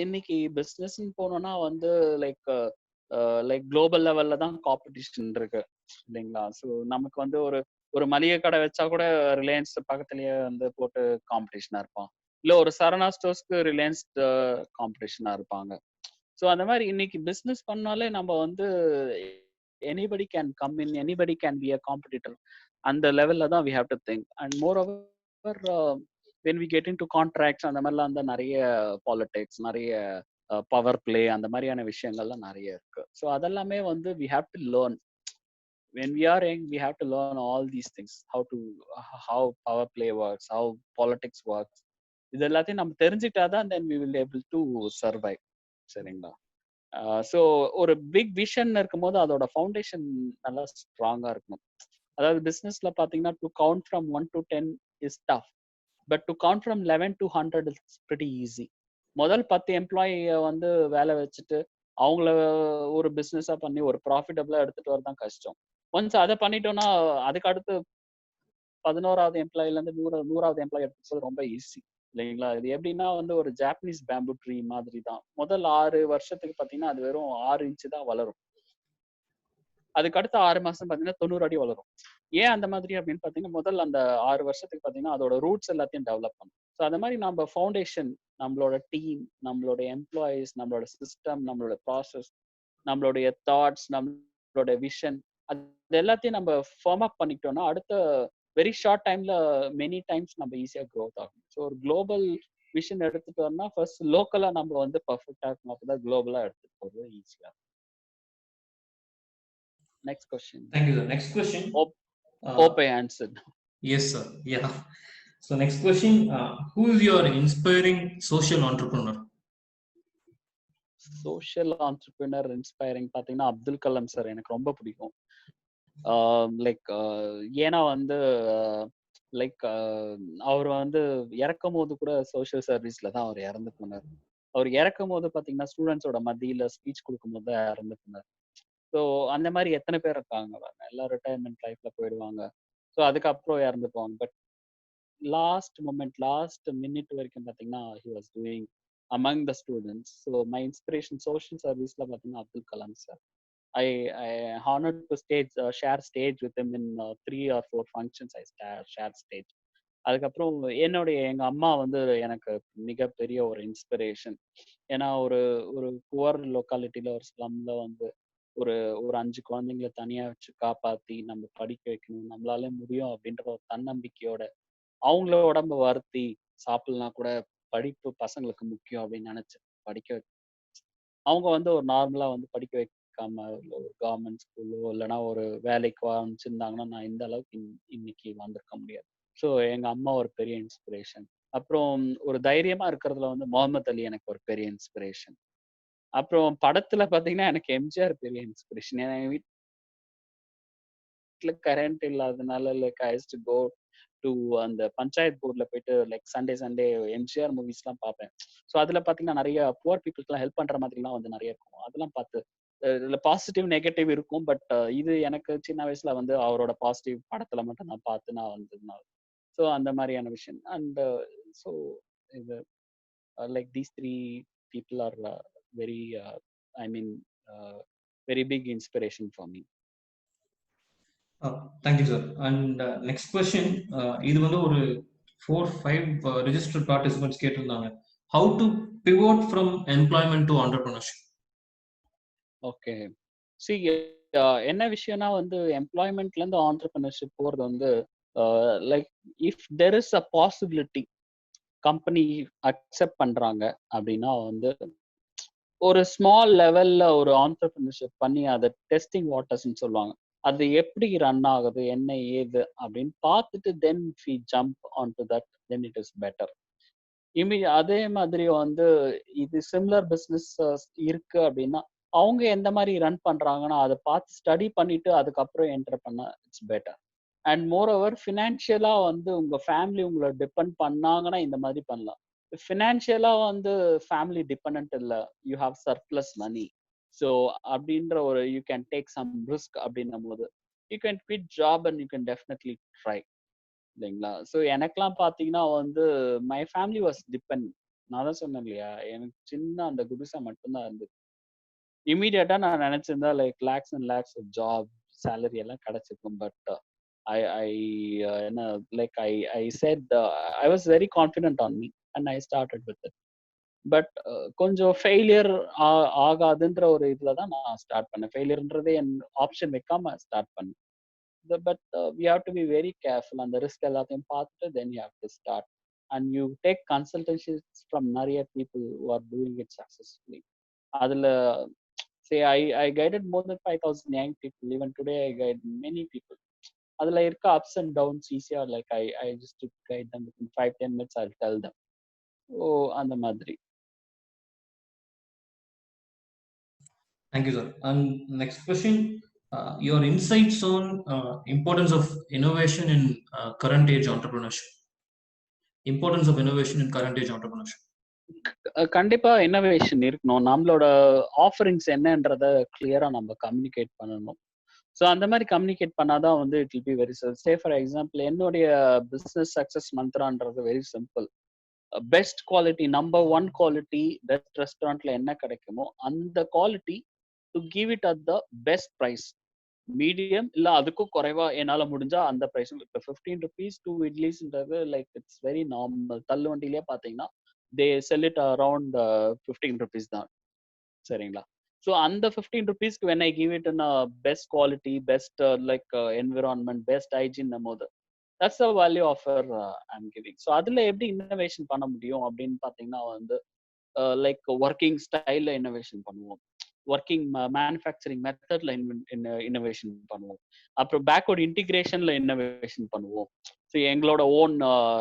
இன்னைக்கு பிஸ்னஸ்ன்னு போனோம்னா வந்து லைக் குளோபல் லெவல்ல தான் காம்படிஷன் இருக்கு இல்லைங்களா? ஸோ நமக்கு வந்து ஒரு மளிகை கடை வச்சா கூட ரிலையன்ஸ் பக்கத்துலயே வந்து போட்டு காம்படிஷனா இருப்பான், இல்ல ஒரு சரணா ஸ்டோர்ஸ்க்கு ரிலையன்ஸ் காம்படிஷனா இருப்பாங்க. ஸோ அந்த மாதிரி இன்னைக்கு பிஸ்னஸ் பண்ணாலே நம்ம வந்து anybody can come in, anybody can be a competitor. அந்த லெவல்ல தான் we have to think. And moreover when we get into contracts அந்த மாதிரிலாம் வந்து நிறைய பாலிடிக்ஸ், நிறைய பவர் பிளே அந்த மாதிரியான விஷயங்கள்லாம் நிறைய இருக்கு. ஸோ அதெல்லாமே வந்து we have to learn. When we are young, we have to learn all these things, how power play works, how politics works. இது எல்லாத்தையும் நம்ம தெரிஞ்சுக்கிட்டாதான் then we will able to survive. சரிங்களா? ஸோ ஒரு பிக் விஷன் இருக்கும்போது அதோட foundation நல்லா ஸ்ட்ராங்கா இருக்கணும். அதாவது பிஸ்னஸ்ல பாத்தீங்கன்னா to count from 1 to 10 is tough, but to count from 11 to 100 is pretty easy. முதல் 10 எம்ப்ளாயியை வந்து வேலை வச்சுட்டு அவங்கள ஒரு பிஸ்னஸா பண்ணி ஒரு ப்ராஃபிட்டபிளா எடுத்துட்டு வரதான் கஷ்டம். ஒன்ஸ் அதை பண்ணிட்டோம்னா அதுக்கு அடுத்து 11வது எம்ப்ளாயில இருந்து 100வது எம்ப்ளாயி எடுத்துட்டு ரொம்ப ஈஸி இல்லைங்களா? இது எப்படின்னா வந்து ஒரு ஜாப்பனீஸ் பேம்பு ட்ரீ மாதிரி தான். முதல் 6 வருஷத்துக்கு பாத்தீங்கன்னா அது வெறும் 6 இன்ச்சு தான் வளரும். அதுக்கு அடுத்த 6 மாசம் பாத்தீங்கன்னா 90 அடி வளரும். ஏன் அந்த மாதிரி அப்படின்னு பாத்தீங்கன்னா முதல் அந்த 6 வருஷத்துக்கு பாத்தீங்கன்னா அதோட ரூட்ஸ் எல்லாத்தையும் டெவலப் பண்ணும். ஸோ அந்த மாதிரி நம்ம ஃபவுண்டேஷன், நம்மளோட டீம், நம்மளோட எம்ப்ளாயிஸ், நம்மளோட சிஸ்டம், நம்மளோட ப்ராசஸ், நம்மளுடைய தாட்ஸ், நம்மளோட விஷன், அது எல்லாத்தையும் நம்ம ஃபார்ம் அப் பண்ணிக்கிட்டோம்னா அடுத்த வெரி ஷார்ட் டைம்ல மெனி டைம்ஸ் நம்ம ஈஸியா க்ரோத் ஆகும். ஸோ ஒரு குளோபல் விஷன் எடுத்துட்டு வரணும்னா ஃபர்ஸ்ட் லோக்கலா நம்ம வந்து பர்ஃபெக்டா இருக்கணும், அப்பதான் குளோபலா எடுத்துட்டு போறது ஈஸியா. Next question. Thank you, sir. Next question. Hope I answered. Yes, sir. Yeah. So next question, who is your inspiring social entrepreneur? Social entrepreneur inspiring பாத்தீங்கன்னா அப்துல் கலாம் சார் எனக்கு ரொம்ப பிடிக்கும். லைக் ஏன்னா வந்து லைக் அவர் வந்து இறக்கும் போது கூட சோஷியல் சர்வீஸ்ல தான் அவர் இறந்து போனார். அவர் இறக்கும் போது பாத்தீங்கன்னா ஸ்டூடெண்ட்ஸோட மத்தியில ஸ்பீச் கொடுக்கும் போது தான் இறந்து போனார். ஸோ அந்த மாதிரி எத்தனை பேர் இருக்காங்க, எல்லாம் ரிட்டையர்மெண்ட் லைஃப்ல போயிடுவாங்க. ஸோ அதுக்கப்புறம் இறந்து போவாங்க. But last moment, last minute வரைக்கும் பாத்தீங்கன்னா he was doing among the students. So my inspiration social serviceல பாத்தீங்கன்னா Abdul Kalam sir. I honored to share stage with him in 3 or 4 functions. I shared stage. அதுக்கப்புறம் எங்க அம்மா வந்து எனக்கு மிகப்பெரிய ஒரு இன்ஸ்பிரேஷன். ஏன்னா ஒரு புவர் லொக்காலிட்டியில ஒரு ஸ்லம்ல வந்து ஒரு 5 குழந்தைங்களை தனியா வச்சு காப்பாத்தி நம்ம படிக்க வைக்கணும், நம்மளால முடியும் அப்படின்ற ஒரு தன்னம்பிக்கையோட அவங்கள உடம்ப வருத்தி சாப்பிடலாம் கூட படிப்பு பசங்களுக்கு முக்கியம் அப்படின்னு நினைச்சு படிக்க அவங்க வந்து ஒரு நார்மலா வந்து படிக்க வைக்காம ஒரு கவர்மெண்ட் ஸ்கூலோ இல்லைன்னா ஒரு வேலைக்கு அனுப்பிச்சிருந்தாங்கன்னா நான் இந்த அளவுக்கு இன்னைக்கு வந்திருக்க முடியாது. ஸோ எங்க அம்மா ஒரு பெரிய இன்ஸ்பிரேஷன். அப்புறம் ஒரு தைரியமா இருக்கிறதுல வந்து முகமது அலி எனக்கு ஒரு பெரிய இன்ஸ்பிரேஷன். அப்புறம் படத்துல பாத்தீங்கன்னா எனக்கு எம்ஜிஆர் பெரிய இன்ஸ்பிரேஷன். ஏன்னா எங்க வீட்டுல கரண்ட் இல்லாததுனால like I used to go to அந்த பஞ்சாயத்து போர்ட்ல போயிட்டு லைக் சண்டே எம்ஜிஆர் மூவிஸ் எல்லாம் பார்ப்பேன். ஸோ அதுல பாத்தீங்கன்னா நிறைய புவர் பீப்புளுக்குலாம் ஹெல்ப் பண்ற மாதிரி எல்லாம் வந்து நிறைய இருக்கும். அதெல்லாம் பார்த்து இதுல பாசிட்டிவ் நெகட்டிவ் இருக்கும். பட் இது எனக்கு சின்ன வயசுல வந்து அவரோட பாசிட்டிவ் படத்துல மட்டும் நான் பார்த்து நான் வந்ததுனால ஸோ அந்த மாதிரியான விஷயம். அண்ட் ஸோ இது like these 3 people are very very big inspiration for me. Thank you, sir. And next question, இது வந்து ஒரு 4-5 registered participants கேட்டிருந்தாங்க. How to pivot from employment to entrepreneurship? Okay. See, என்ன விஷயம்னா வந்து எம்ப்ளாய்மெண்ட்ல இருந்து ஆண்டர்பிரினர்ஷிப் போறது வந்து like if there is a possibility company accept பண்றாங்க அப்படின்னா வந்து ஒரு ஸ்மால் லெவல்ல ஒரு ஆண்டர்பிரினர்ஷிப் பண்ணி அதை டெஸ்டிங் வாட்டர்ஸ்ன்னு சொல்லுவாங்க. அது எப்படி ரன் ஆகுது, என்ன ஏது அப்படின்னு பார்த்துட்டு then we jump on to that, then it is better. அதே மாதிரி வந்து இது சிமிலர் பிஸ்னஸ் இருக்கு அப்படின்னா அவங்க எந்த மாதிரி ரன் பண்றாங்கன்னா அதை பார்த்து ஸ்டடி பண்ணிட்டு அதுக்கப்புறம் என்டர் பண்ண it's better. And moreover ஃபினான்ஷியலா வந்து உங்க ஃபேமிலி உங்களை டிபெண்ட் பண்ணாங்கன்னா இந்த மாதிரி பண்ணலாம். ஃபினான்ஷியலா வந்து ஃபேமிலி டிபெண்ட் இல்லை, you have surplus money, so அப்படின்ற ஒரு you can take some risk அப்படின்னும் போது you can quit job and you can definitely try இல்லைங்களா. ஸோ எனக்கெல்லாம் பார்த்தீங்கன்னா வந்து மை ஃபேமிலி வாஸ் டிபெண்ட். நான் தான் சொன்னேன் இல்லையா, எனக்கு சின்ன அந்த குடிசை மட்டும்தான் இருந்தது. இமீடியட்டா நான் நினைச்சிருந்தா like lakhs and lakhs of job salary எல்லாம் கிடைச்சிருக்கும். பட் ஐ ஐ என்ன like I I said I was very confident on me and I started with it. But கொஞ்சம் ஃபெயிலியர் ஆகாதுன்ற ஒரு இதுல தான் நான் ஸ்டார்ட் பண்ணேன். ஃபெயிலியர்ன்றதே என் ஆப்ஷன் வைக்காம ஸ்டார்ட் பண்ணேன். But we have to be very careful and the risk எல்லாத்தையும் பார்த்துட்டு then you have to start and you take consultations from நிறைய people who are doing it successfully. அதுல say I guided more than 5,000 young people. Even today I guide many people. அதுல இருக்க ups and downs ஈஸியா like I just to guide them within 5-10 minutes. I'll tell them. ஓ அந்த மாதிரி. Thank you, sir. And next question, your insights on importance of innovation in current age entrepreneurship. Importance of innovation in current age entrepreneurship. கண்டிப்பா innovation இருக்கணும். நம்மளோட offerings என்னன்றத கிளியரா நம்ம communicate பண்ணணும். So அந்த மாதிரி கம்யூனிகேட் பண்ணாதான் வந்து it will be very say for example என்னுடைய பிஸ்னஸ் சக்ஸஸ் மந்த்ரான்றது very simple. Best quality, number 1 quality best ரெஸ்டாரண்ட்ல என்ன கிடைக்குமோ அந்த quality to give it at the best price. Medium இல்ல அதுக்கும் குறைவா என்னால முடிஞ்சா அந்த ப்ரைஸ். இப்போ 15 rupees 2 இட்லிஸ்ன்றது லைக் இட்ஸ் வெரி நார்மல். தள்ளு வண்டியிலே பாத்தீங்கன்னா they sell it around 15 rupees தான், சரிங்களா. ஸோ அந்த 15 rupeesக்கு when I give it in a best quality, best like environment, best hygiene போது that's the value offer I'm giving. So அதுல எப்படி இன்னோவேஷன் பண்ண முடியும் அப்படின்னு பாத்தீங்கன்னா வந்து லைக் ஒர்க்கிங் ஸ்டைல்ல இன்னோவேஷன் பண்ணுவோம், ஒர்க்கிங் மேனுஃபேக்சரிங் மெத்தட்ல இன்னோவேஷன் பண்ணுவோம், அப்புறம் பேக்வர்ட் இன்டிகிரேஷன்ல இன்னோவேஷன் பண்ணுவோம். ஸோ எங்களோட ஓன்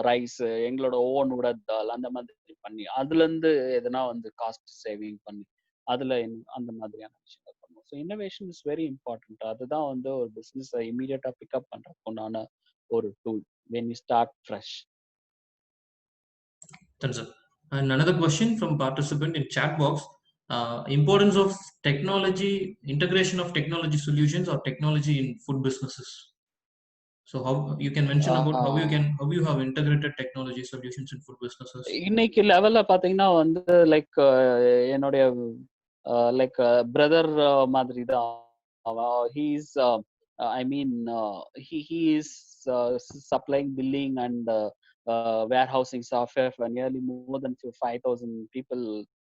ரைஸ், எங்களோட ஓன் உடல் அந்த மாதிரி பண்ணி அதுல இருந்து எதனா வந்து காஸ்ட் சேவிங் பண்ணி அதுல அந்த மாதிரியான விஷயங்கள் பண்ணுவோம். So innovation is very important. அதுதான் வந்து ஒரு பிசினஸ் இமீடியட்டா பிக்அப் பண்றதுக்கு உண்டான ஒரு tool when you start fresh. Thanks, sir. And another question from participant in chat box, importance of technology, integration of technology solutions or technology in food businesses. So how you can mention about how you have integrated technology solutions in food businesses. இன்னைக்கு லெவல்ல பாத்தீங்கன்னா வந்து like என்னுடைய like brother மாதிரி தான். he is I mean he is supplying billing and warehousing software for nearly more than 5,000 people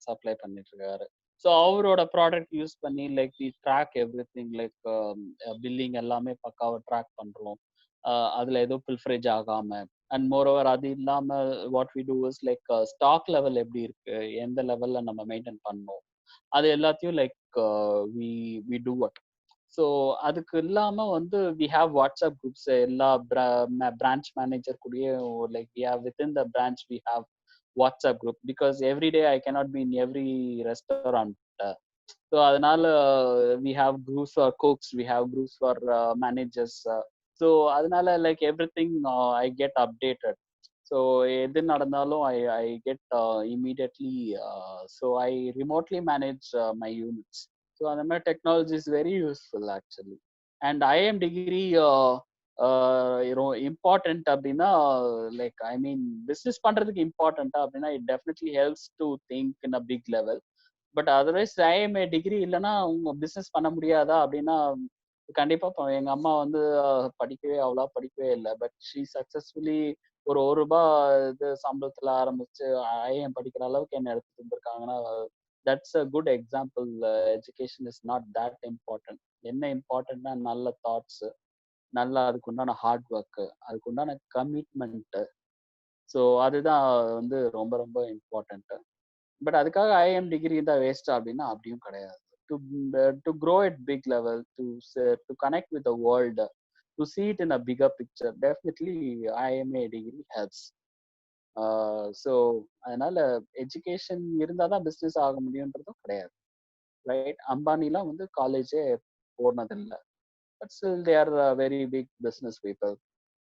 supply பண்ணிட்டு இருக்காரு. So அவரோட ப்ராடக்ட் யூஸ் பண்ணி like we track everything like billing எல்லாமே பக்காவை ட்ராக் பண்றோம். அதுல ஏதோ பில்ஃபரேஜ் ஆகாம அண்ட் மோர் ஓவர் அது இல்லாம what we do is like stock level எப்படி இருக்கு, எந்த லெவல்ல நம்ம மெயின்டைன் பண்ணணும், அது எல்லாத்தையும் like we do what. So அதுக்கு இல்லாம வந்து வி ஹாவ் வாட்ஸ்அப் குரூப்ஸ் எல்லா பிரான்ச் மேனேஜர் கூடயே like we have within the branch we have WhatsApp group because every day I cannot be in every restaurant. So அதனால we have groups for cooks, we have groups for managers. So அதனால like everything I get updated. So எது நடந்தாலும் I get immediately. So I remotely manage my units. So அந்த மாதிரி technology is very useful actually. And IIM degree important அப்படின்னா like I mean business பண்றதுக்கு இம்பார்ட்டன்டா அப்படின்னா it definitely helps to think in a big level. But otherwise IMA degree இல்லைன்னா உங்க business பண்ண முடியாதா அப்படின்னா கண்டிப்பா எங்க அம்மா வந்து அவ்வளோ படிக்கவே இல்லை. பட் ஷீ சக்சஸ்ஃபுல்லி ஒரு ₹1 இது சம்பளத்துல ஆரம்பிச்சு ஐஎம் படிக்கிற அளவுக்கு என்ன எடுத்துட்டு இருந்திருக்காங்கன்னா that's a good example. Education is not that important. என்ன இம்பார்ட்டன்ட்னா நல்ல தாட்ஸ், நல்லா அதுக்குண்டான ஹார்ட் ஒர்க், அதுக்குண்டான கமிட்மெண்ட். ஸோ அதுதான் வந்து ரொம்ப ரொம்ப இம்பார்ட்டன்ட். பட் அதுக்காக ஐஎம் டிகிரி தான் வேஸ்டா அப்படின்னா அப்படியும் கிடையாது. To grow it big level, to connect with the world, to see it in a bigger picture, definitely IMA degree helps. So அதனால எஜுகேஷன் இருந்தால் தான் பிஸ்னஸ் ஆக முடியுன்றதும் கிடையாது, ரைட்? அம்பானிலாம் வந்து காலேஜே போனதில்லை, but still they are very big business people.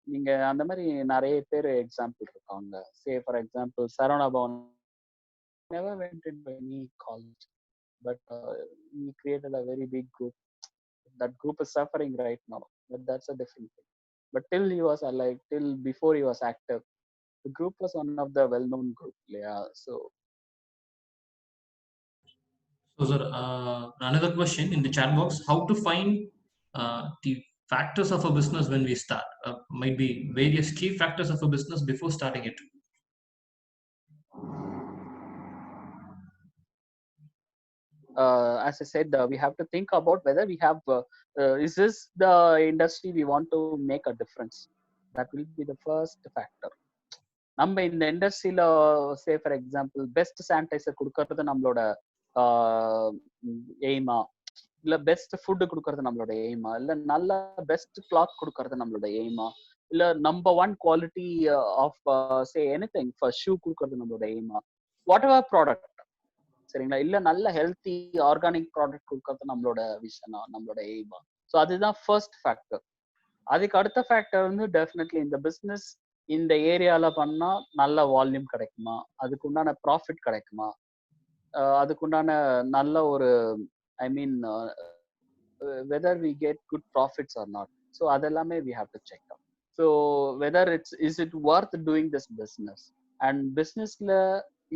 நீங்க அந்த மாதிரி நிறைய பேர் எக்ஸாம்பிள் இருக்காங்க. Say for example Saravana Bhavan never went into any college, but he created a very big group. That group is suffering right now, but that's a different thing. But till he was alive, till before he was active, the group was one of the well-known group. Yeah, so sir, another question in the chat box: how to find the factors of a business when we start? Might be various key factors of a business before starting it. as I said, we have to think about whether we have, is this the industry we want to make a difference? That will be the first factor. நம்ம இந்த இண்டஸ்ட்ரியில say for example best sanitizer கொடுக்கறது நம்மளோட எய்மா, இல்ல best food கொடுக்கறது நம்மளோட எய்மா, இல்ல நல்ல பெஸ்ட் கிளாத் கொடுக்கறது நம்மளோட எய்மா, இல்ல number 1 quality of say anything for shoe கொடுக்கறது நம்மளோட எய்மா, வாட் எவர் ப்ராடக்ட், சரிங்களா? இல்ல நல்ல ஹெல்த்தி ஆர்கானிக் ப்ராடக்ட் கொடுக்கறது நம்மளோட விஷனா, நம்மளோட எய்மா. ஸோ அதுதான் ஃபர்ஸ்ட் ஃபேக்டர். அதுக்கு அடுத்த ஃபேக்டர் வந்து டெஃபினெட்லி இந்த பிஸ்னஸ் இந்த ஏரியால பண்ணா நல்ல வால்யூம் கிடைக்குமா, அதுக்குண்டான ப்ராஃபிட் கிடைக்குமா, அதுக்குண்டான நல்ல ஒரு I mean whether we get good profits or not. So அதெல்லாமே we have to check out. So whether is it worth doing this business. And பிஸ்னஸ்ல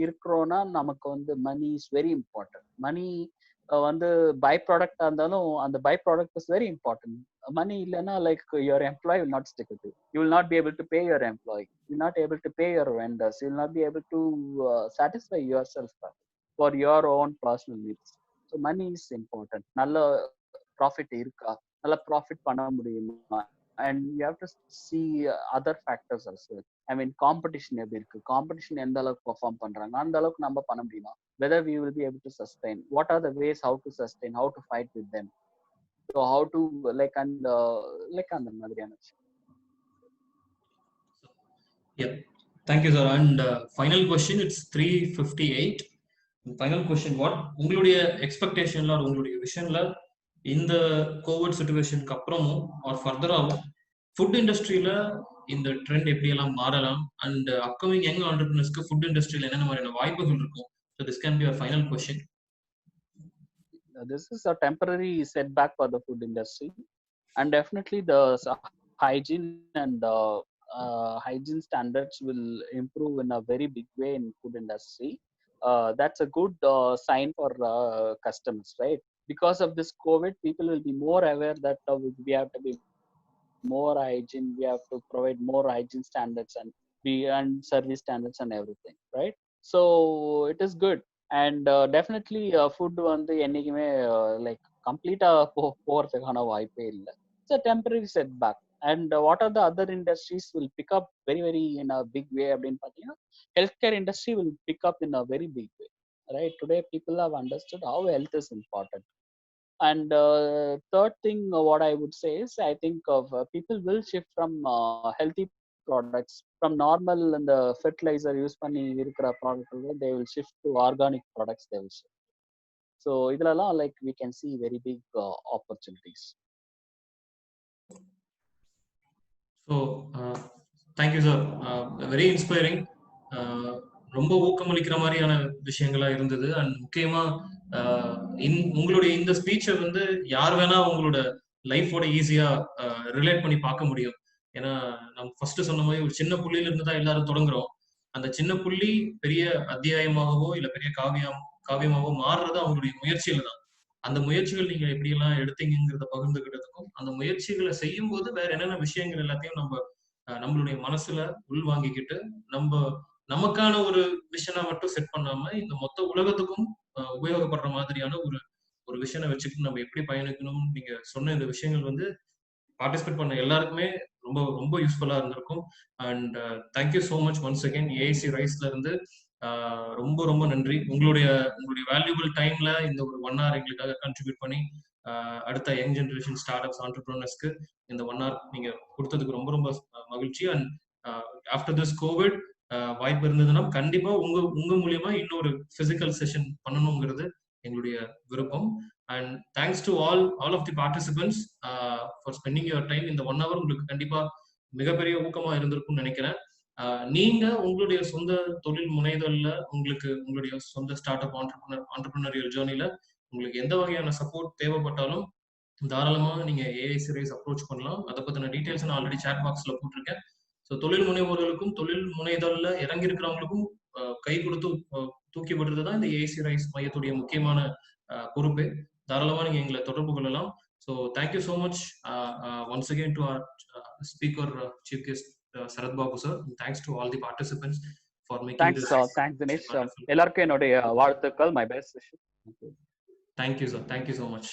இருக்கிறோன்னா நமக்கு வந்து money is very important. Money வந்து பை ப்ராடக்டா இருந்தாலும் அந்த byproduct is very important. Money இல்லைன்னா like your employee will not stick with you. You will not be able to pay your employee, you will not able to pay your vendors, you will not be able to satisfy yourself for your own personal needs. So money is important. நல்ல profit இருக்கா, நல்ல profit பண்ண முடியுமா, and you have to see other factors also. I mean competition எப்படி இருக்கு, competition எந்த அளவுக்கு perform பண்றாங்க, அந்த அளவுக்கு நம்ம பண்ண முடியுமா, whether we will be able to sustain, what are the ways how to sustain, how to fight with them, so how to like and like அந்த மாதிரியான விஷயம். Yeah, thank you sir. And final question, it's 3:58. Final question, what உங்களுடைய எக்ஸ்பெக்டேஷன்ல உங்களுடைய விஷன்ல இந்த Covid சிச்சுவேஷனுக்கு அப்புறமும் R ஃபர்தராகவும் food இண்டஸ்ட்ரியில இந்த trend எப்படி எல்லாம் மாறலாம், அண்ட் அப்கமிங் யங் ஆண்டர்பிரினர்ஸ்க்கு ஃபுட் இண்டஸ்ட்ரியில என்னென்ன மாதிரியான வாய்ப்புகள் இருக்கும்? So this can be our final question. This is a temporary setback for the food industry, and definitely the hygiene and hygiene standards will improve in a very big way in food industry. That's a good sign for customers, right? Because of this COVID, people will be more aware that we have to be more hygiene, we have to provide more hygiene standards and service standards and everything, right? So it is good. And definitely food வந்து என்னைக்குமே like கம்ப்ளீட்டா போறதுக்கான வாய்ப்பே இல்லை. It's a temporary setback. And what are the other industries will pick up very very in a big way அப்படின்னு பார்த்தீங்கன்னா healthcare industry will pick up in a very big way, right? Today people have understood how health is important. And third thing what I would say is I think of people will shift from healthy products, from normal and the fertilizer use பண்ணி இருக்கிற product, they will shift to organic products, they will shift. So இதெல்லாம் like we can see very big opportunities. So thank you sir, very inspiring. ரொம்ப ஊக்கமளிக்கிற மாதிரியான விஷயங்களா இருந்தது. And முக்கியமா உங்களுடைய இந்த ஸ்பீச்சை வந்து யார் வேணா உங்களோட லைஃபோட ஈஸியா ரிலேட் பண்ணி பார்க்க முடியும். ஏன்னா நம்ம ஃபர்ஸ்ட் சொன்ன மாதிரி ஒரு சின்ன புள்ளியில இருந்து தான் எல்லாரும் தொடங்குறோம். அந்த சின்ன புள்ளி பெரிய அத்தியாயமாகவோ இல்ல பெரிய காவியமாகவோ மாறுறது அவங்களுடைய முயற்சியில தான். அந்த முயற்சிகள் நீங்க எப்படி எல்லாம் எடுத்தீங்கிறத பகிர்ந்துகிட்டதுக்கும், அந்த முயற்சிகளை செய்யும் போது வேற என்னென்ன விஷயங்கள் எல்லாத்தையும் நம்மளுடைய மனசுல உள்வாங்கிக்கிட்டு நமக்கான ஒரு விஷனை மட்டும் செட் பண்ணாம இந்த மொத்த உலகத்துக்கும் உபயோகப்படுற மாதிரியான ஒரு ஒரு விஷனை வச்சுக்கிட்டு நம்ம எப்படி பயணிக்கணும். நீங்க சொன்ன இந்த விஷயங்கள் வந்து பார்ட்டிசிபேட் பண்ண எல்லாருக்குமே ரொம்ப ரொம்ப யூஸ்ஃபுல்லா இருந்திருக்கும். And thank you so much once again AIC ரைஸ்ல இருந்து ரொம்ப ரொம்ப நன்றி. உங்களுடைய வேல்யூபிள் டைம்ல இந்த ஒரு 1 hour எங்களுக்காக கண்ட்ரிபியூட் பண்ணி அடுத்த யங் ஜெனரேஷன் ஸ்டார்ட் அப்ஸ் ஆண்டர்பிரினர்ஸ்க்கு இந்த 1 hour நீங்க கொடுத்ததுக்கு ரொம்ப ரொம்ப மகிழ்ச்சி. அண்ட் ஆஃப்டர் திஸ் கோவிட் வாய்ப்பு இருந்ததுன்னா கண்டிப்பா உங்க மூலியமா இன்னொரு பிசிக்கல் செஷன் பண்ணணுங்கிறது எங்களுடைய விருப்பம். And thanks to all of the participants for spending your time. இந்த 1 hour உங்களுக்கு கண்டிப்பா மிகப்பெரிய ஊக்கமா இருந்திருக்கும்னு நினைக்கிறேன். நீங்க உங்களுடைய சொந்த தொழில் முனைதல்ல உங்களுடைய சொந்த ஸ்டார்ட் அப் ஆண்டர்பிரினரியல் ஜேர்னில உங்களுக்கு எந்த வகையான சப்போர்ட் தேவைப்பட்டாலும் தாராளமா நீங்க ஏஐசி ரைஸ் அப்ரோச் பண்ணலாம். அதை பத்தின டீடைல்ஸ் நான் ஆல்ரெடி சாட் பாக்ஸ்ல போட்டிருக்கேன். ஸோ தொழில் முனைவோர்களுக்கும் தொழில் முனைதல்ல இறங்கி இருக்கிறவங்களுக்கும் கை கொடுத்து தூக்கி விடுறது தான் இந்த ஏஐசி ரைஸ் மையத்துடைய முக்கியமான பொறுப்பு. தாராளமா நீங்க எங்களை தொடர்பு கொள்ளலாம். So thank you so much once again to our speaker chief guest Sarath Babu sir. Thanks to all the participants for making this. Thanks Dinesh. எல்லாருக்கும் என்னுடைய வாழ்த்துக்கள். My best wishes. Thank you sir. Thank you so much.